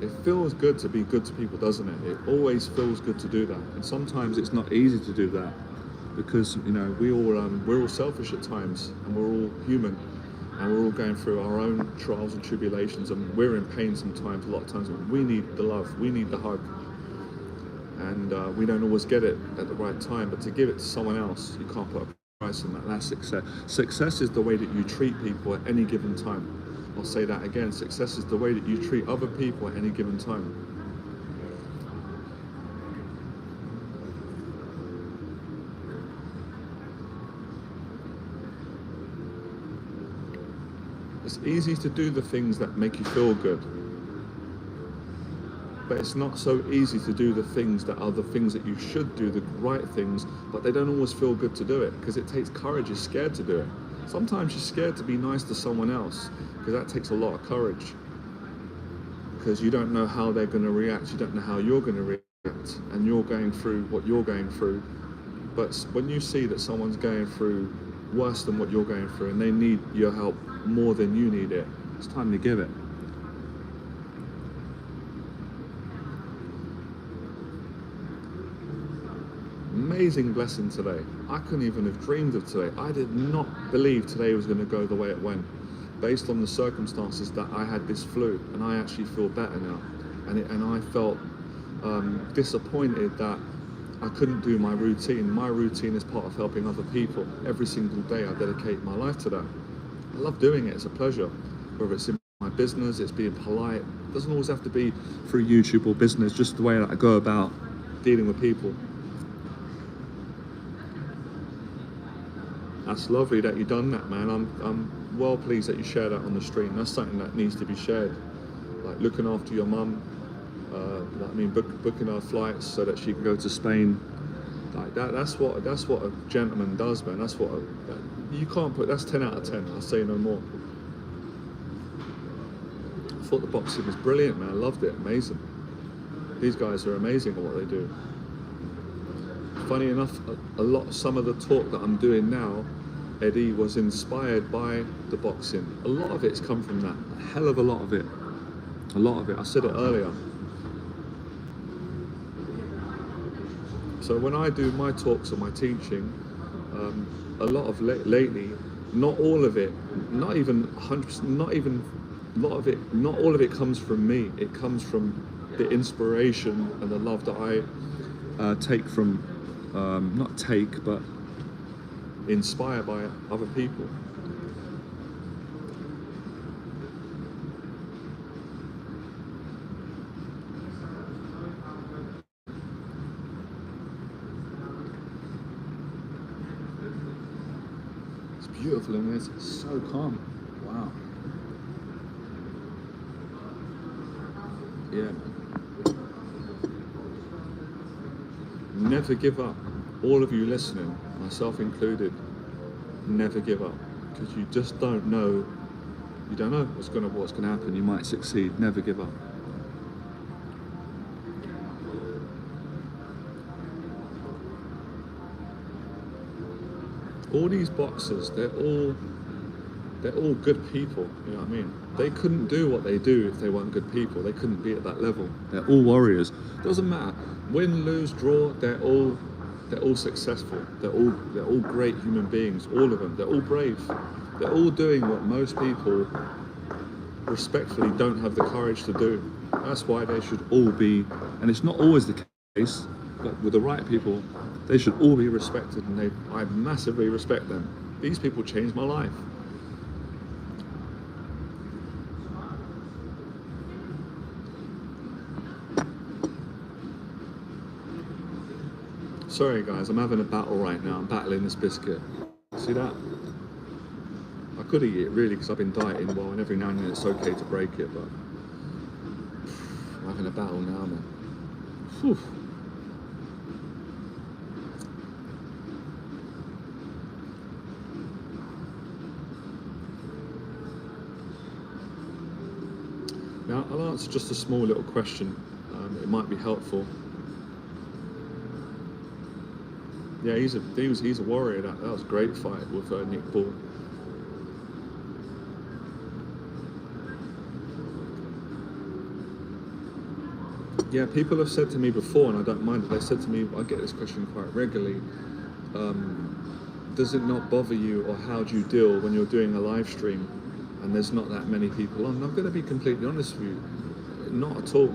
A: It feels good to be good to people, doesn't it? It always feels good to do that, and sometimes it's not easy to do that because we're all selfish at times, and we're all human, and we're all going through our own trials and tribulations, and we're in pain sometimes. A lot of times, we need the love, we need the hug, and we don't always get it at the right time. But to give it to someone else, you can't put a price on that. That's success. Success is the way that you treat people at any given time. I'll say that again. Success is the way that you treat other people at any given time. It's easy to do the things that make you feel good, but it's not so easy to do the things that are the things that you should do, the right things, but they don't always feel good to do it because it takes courage. You're scared to do it. Sometimes you're scared to be nice to someone else because that takes a lot of courage. because you don't know how they're going to react, you don't know how you're going to react, and you're going through what you're going through. But when you see that someone's going through worse than what you're going through and they need your help more than you need it, it's time to give it. Amazing blessing today. I couldn't even have dreamed of today. I did not believe today was going to go the way it went, based on the circumstances that I had this flu, and I actually feel better now. And I felt disappointed that I couldn't do my routine. My routine is part of helping other people. Every single day I dedicate my life to that. I love doing it, it's a pleasure. Whether it's in my business, it's being polite. It doesn't always have to be through YouTube or business, just the way that I go about dealing with people. That's lovely that you've done that, man. I'm well pleased that you share that on the stream. That's something that needs to be shared. Like looking after your mum, booking her flights so that she can go to Spain. Like that's what a gentleman does, man. That's what you can't put. That's 10 out of 10. I'll say no more. I thought the boxing was brilliant, man. I loved it. Amazing. These guys are amazing at what they do. Funny enough, some of the talk that I'm doing now, Eddie, was inspired by the boxing. A lot of it's come from that. A hell of a lot of it. A lot of it. I said it earlier. So when I do my talks or my teaching, a lot of lately, not all of it, not even 100%, not even a lot of it, not all of it comes from me. It comes from the inspiration and the love that I take from, not take, but inspired by other people. It's beautiful in this, it's so calm. Wow. Yeah. Never give up. All of you listening, myself included, never give up, because you just don't know. You don't know what's gonna happen. You might succeed. Never give up. All these boxers, they're all good people. You know what I mean? They couldn't do what they do if they weren't good people. They couldn't be at that level. They're all warriors. Doesn't matter. Win, lose, draw. They're all successful. They're all great human beings. All of them. They're all brave. They're all doing what most people respectfully don't have the courage to do. That's why they should all be, and it's not always the case, but with the right people, they should all be respected, and I massively respect them. These people changed my life. Sorry guys, I'm having a battle right now. I'm battling this biscuit. See that? I could eat it really because I've been dieting well, and every now and then it's okay to break it, but I'm having a battle now, man. Whew. Now, I'll answer just a small little question. It might be helpful. Yeah, he's a warrior. That was a great fight with Nick Ball. Yeah, people have said to me before, and I don't mind it. They said to me, I get this question quite regularly. Does it not bother you, or how do you deal when you're doing a live stream and there's not that many people on? And I'm going to be completely honest with you, not at all.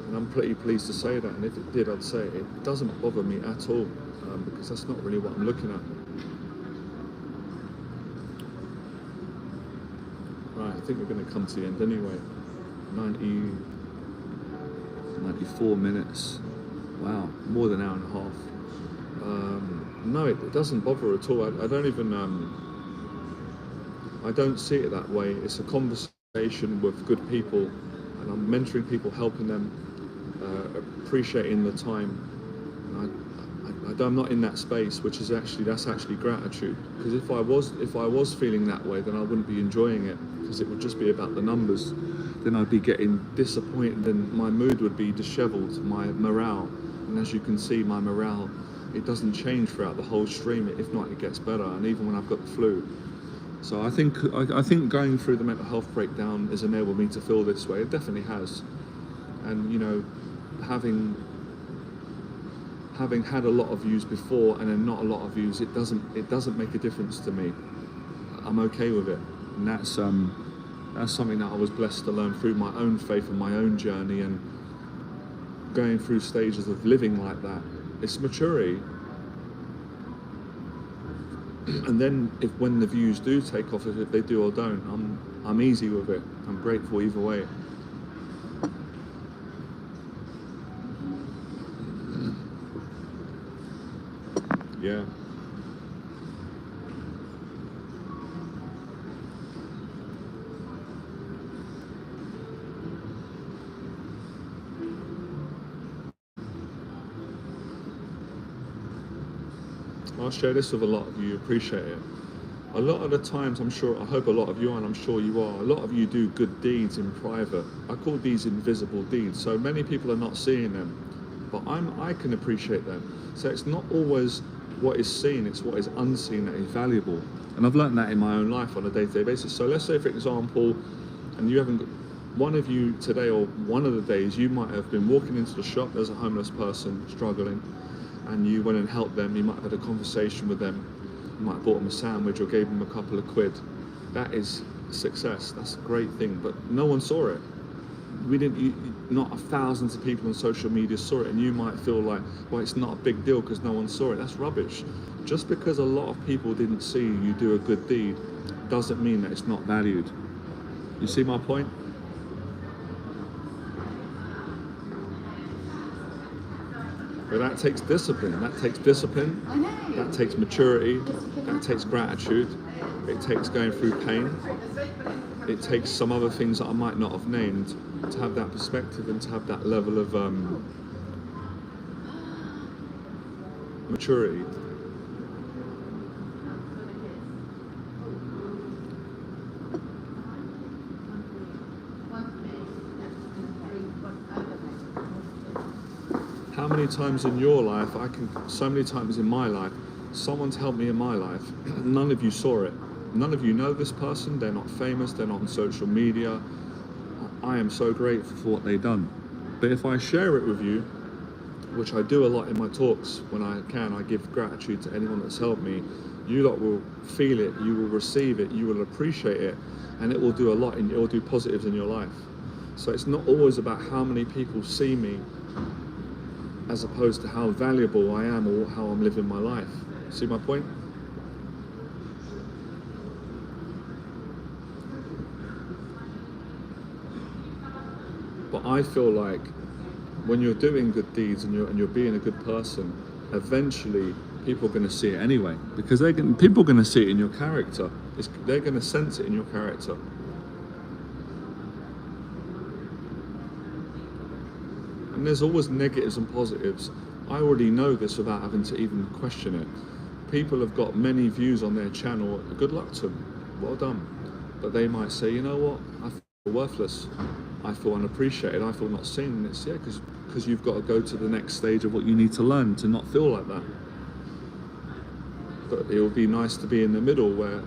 A: And I'm pretty pleased to say that, and if it did, I'd say it doesn't bother me at all, because that's not really what I'm looking at. Right, I think we're going to come to the end anyway. 94 minutes. Wow, more than an hour and a half. No, it doesn't bother at all. I don't even, I don't see it that way. It's a conversation with good people, and I'm mentoring people, helping them, appreciating the time. And I'm not in that space, which is that's actually gratitude. Because if I was feeling that way, then I wouldn't be enjoying it, because it would just be about the numbers. then I'd be getting disappointed and my mood would be disheveled, my morale. And as you can see, my morale, it doesn't change throughout the whole stream. If not, it gets better. And even when I've got the flu. So I think going through the mental health breakdown has enabled me to feel this way. It definitely has. And, you know, having had a lot of views before and then not a lot of views, it doesn't make a difference to me. I'm okay with it. And that's something that I was blessed to learn through my own faith and my own journey and going through stages of living like that. It's maturity. And then when the views do take off, if they do or don't, I'm easy with it. I'm grateful either way. Yeah. I'll share this with a lot of you, appreciate it. A lot of the times, I hope a lot of you are, and I'm sure you are, a lot of you do good deeds in private. I call these invisible deeds. So many people are not seeing them, but I can appreciate them. So it's not always what is seen, it's what is unseen that is valuable. And I've learned that in my own life on a day-to-day basis. So let's say, for example, and you haven't, one of you today or one of the days, you might have been walking into the shop, there's a homeless person struggling, and you went and helped them, you might have had a conversation with them, you might have bought them a sandwich or gave them a couple of quid. That is success, that's a great thing, but no one saw it. Not thousands of people on social media saw it, and you might feel like, well, it's not a big deal because no one saw it. That's rubbish. Just because a lot of people didn't see you do a good deed doesn't mean that it's not valued. You see my point? But that takes discipline. That takes maturity. That takes gratitude. It takes going through pain. It takes some other things that I might not have named to have that perspective and to have that level of maturity. How many times in your life, so many times in my life, someone's helped me in my life, none of you saw it. None of you know this person, they're not famous, they're not on social media. I am so grateful for what they've done. But if I share it with you, which I do a lot in my talks when I can, I give gratitude to anyone that's helped me, you lot will feel it, you will receive it, you will appreciate it, and it will do a lot, it will do positives in your life. So it's not always about how many people see me, as opposed to how valuable I am or how I'm living my life. See my point? But I feel like when you're doing good deeds and you're being a good person, eventually people are going to see it anyway, because people are going to see it in your character. They're going to sense it in your character. And there's always negatives and positives. I already know this without having to even question it. People have got many views on their channel. Good luck to them. Well done. But they might say, you know what? I feel worthless. I feel unappreciated. I feel not seen. And it's because you've got to go to the next stage of what you need to learn to not feel like that. But it would be nice to be in the middle where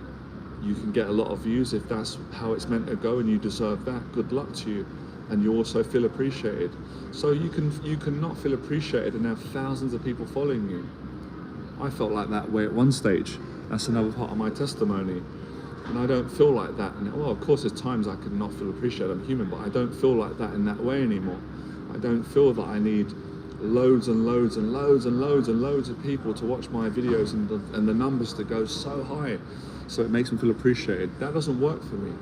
A: you can get a lot of views if that's how it's meant to go and you deserve that. Good luck to you. And you also feel appreciated. So you can not feel appreciated and have thousands of people following you. I felt like that way at one stage. That's another part of my testimony. And I don't feel like that. And well, of course, there's times I could not feel appreciated. I'm human, but I don't feel like that in that way anymore. I don't feel that I need loads and loads and loads and loads and loads of people to watch my videos and the numbers to go so high, so it makes me feel appreciated. That doesn't work for me.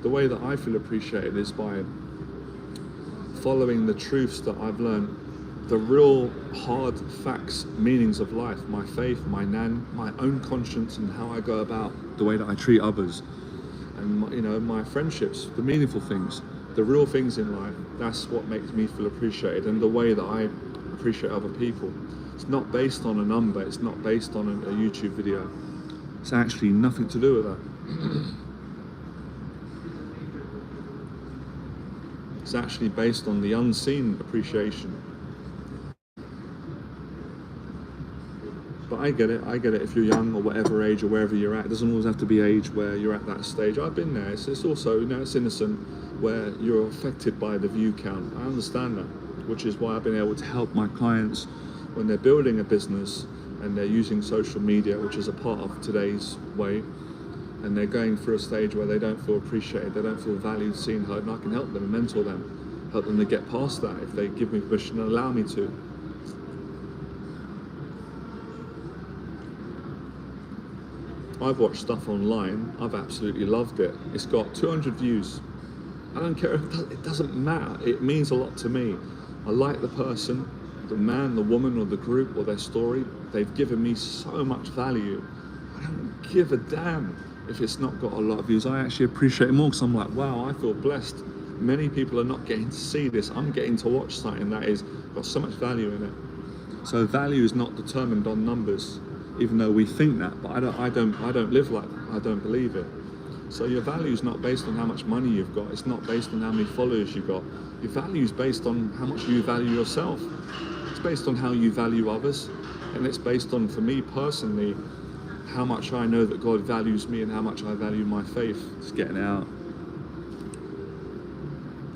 A: The way that I feel appreciated is by following the truths that I've learned, the real hard facts, meanings of life, my faith, my own conscience, and how I go about the way that I treat others, and my friendships, the meaningful things, the real things in life. That's what makes me feel appreciated, and the way that I appreciate other people. It's not based on a number. It's not based on a YouTube video. It's actually nothing to do with that. It's actually based on the unseen appreciation. But I get it if you're young or whatever age or wherever you're at. It doesn't always have to be age where you're at that stage. I've been there. It's also, it's innocent where you're affected by the view count. I understand that, which is why I've been able to help my clients when they're building a business and they're using social media, which is a part of today's way, and they're going through a stage where they don't feel appreciated, they don't feel valued, seen, heard, and I can help them and mentor them, help them to get past that if they give me permission and allow me to. I've watched stuff online, I've absolutely loved it. It's got 200 views. I don't care, it doesn't matter. It means a lot to me. I like the person, the man, the woman, or the group, or their story. They've given me so much value. I don't give a damn if it's not got a lot of views. I actually appreciate it more because I'm like, wow, I feel blessed. Many people are not getting to see this. I'm getting to watch something that is got so much value in it. So value is not determined on numbers, even though we think that, but I don't live like that. I don't believe it. So your value is not based on how much money you've got. It's not based on how many followers you've got. Your value is based on how much you value yourself. It's based on how you value others. And it's based on, for me personally, how much I know that God values me and how much I value my faith. Just getting out.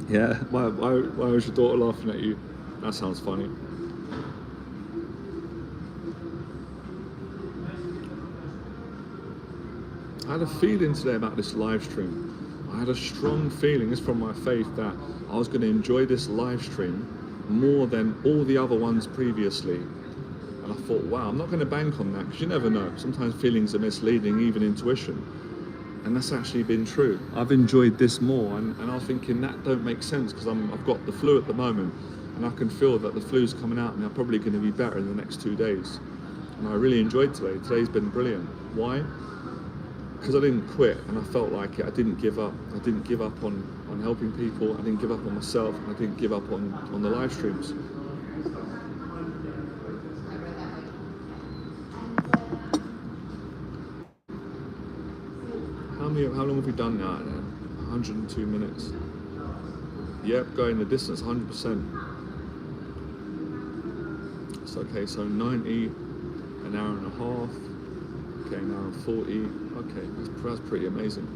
A: Yeah, why was your daughter laughing at you? That sounds funny. I had a feeling today about this live stream. I had a strong feeling, it's from my faith, that I was going to enjoy this live stream more than all the other ones previously. And I thought, wow, I'm not going to bank on that, because you never know. Sometimes feelings are misleading, even intuition. And that's actually been true. I've enjoyed this more, and I was thinking that don't make sense, because I've got the flu at the moment, and I can feel that the flu's coming out, and I'm probably going to be better in the next 2 days. And I really enjoyed today. Today's been brilliant. Why? Because I didn't quit, and I felt like it. I didn't give up. I didn't give up on helping people. I didn't give up on myself. And I didn't give up on the live streams. How long have we done now? 102 minutes. Yep, going the distance, 100%. It's okay, so 90, an hour and a half. Okay, now 40. Okay, that's pretty amazing.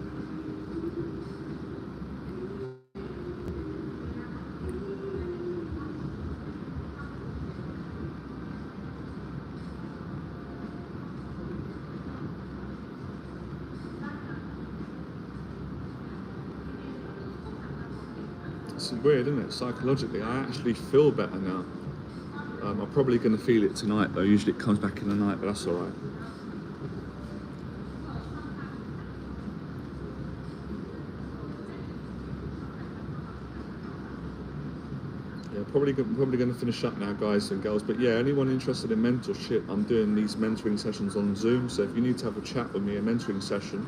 A: It's weird, isn't it? Psychologically, I actually feel better now. I'm probably going to feel it tonight, though. Usually it comes back in the night, but that's all right. Probably going to finish up now, guys and girls. But yeah, anyone interested in mentorship, I'm doing these mentoring sessions on Zoom. So if you need to have a chat with me, a mentoring session,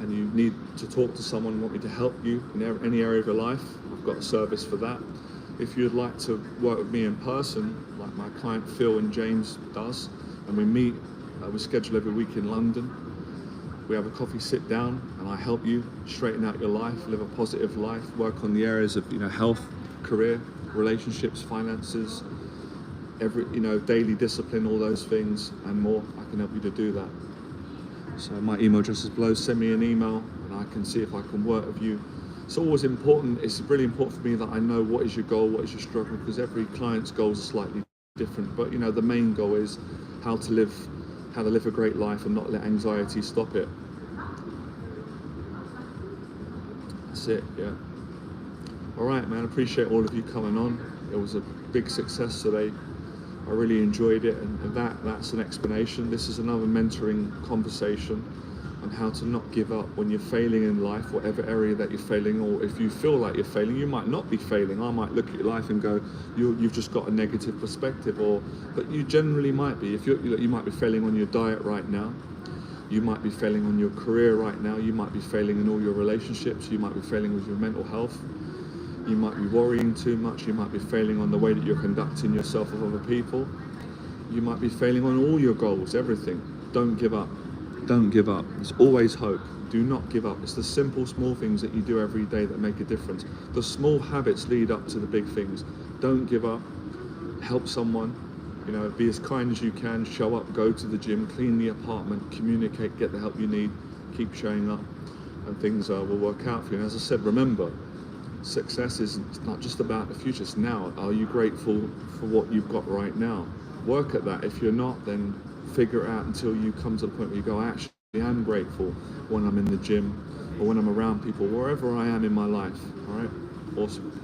A: and you need to talk to someone, want me to help you in any area of your life, I've got a service for that. If you'd like to work with me in person, like my client Phil and James does, and we meet, we schedule every week in London. We have a coffee, sit down, and I help you straighten out your life, live a positive life, work on the areas of health, career, relationships, finances, daily discipline, all those things and more. I can help you to do that. So my email address is below. Send me an email and I can see if I can work with you. It's always important. It's really important for me that I know what is your goal, what is your struggle, because every client's goals are slightly different. But the main goal is how to live a great life and not let anxiety stop it. That's it, yeah. All right, man, appreciate all of you coming on. It was a big success today. I really enjoyed it, and that's an explanation. This is another mentoring conversation on how to not give up when you're failing in life, whatever area that you're failing, or if you feel like you're failing, you might not be failing. I might look at your life and go, you've just got a negative perspective, but you generally might be. If you might be failing on your diet right now. You might be failing on your career right now. You might be failing in all your relationships. You might be failing with your mental health. You might be worrying too much. You might be failing on the way that you're conducting yourself with other people. You might be failing on all your goals, everything. Don't give up. Don't give up. There's always hope. Do not give up. It's the simple, small things that you do every day that make a difference. The small habits lead up to the big things. Don't give up. Help someone. You know, be as kind as you can. Show up. Go to the gym. Clean the apartment. Communicate. Get the help you need. Keep showing up, and things will work out for you. And as I said, remember, success is not just about the future. It's now. Are you grateful for what you've got right now? Work at that. If you're not, then figure it out until you come to the point where you go, actually, I'm grateful when I'm in the gym or when I'm around people, wherever I am in my life. All right? Awesome.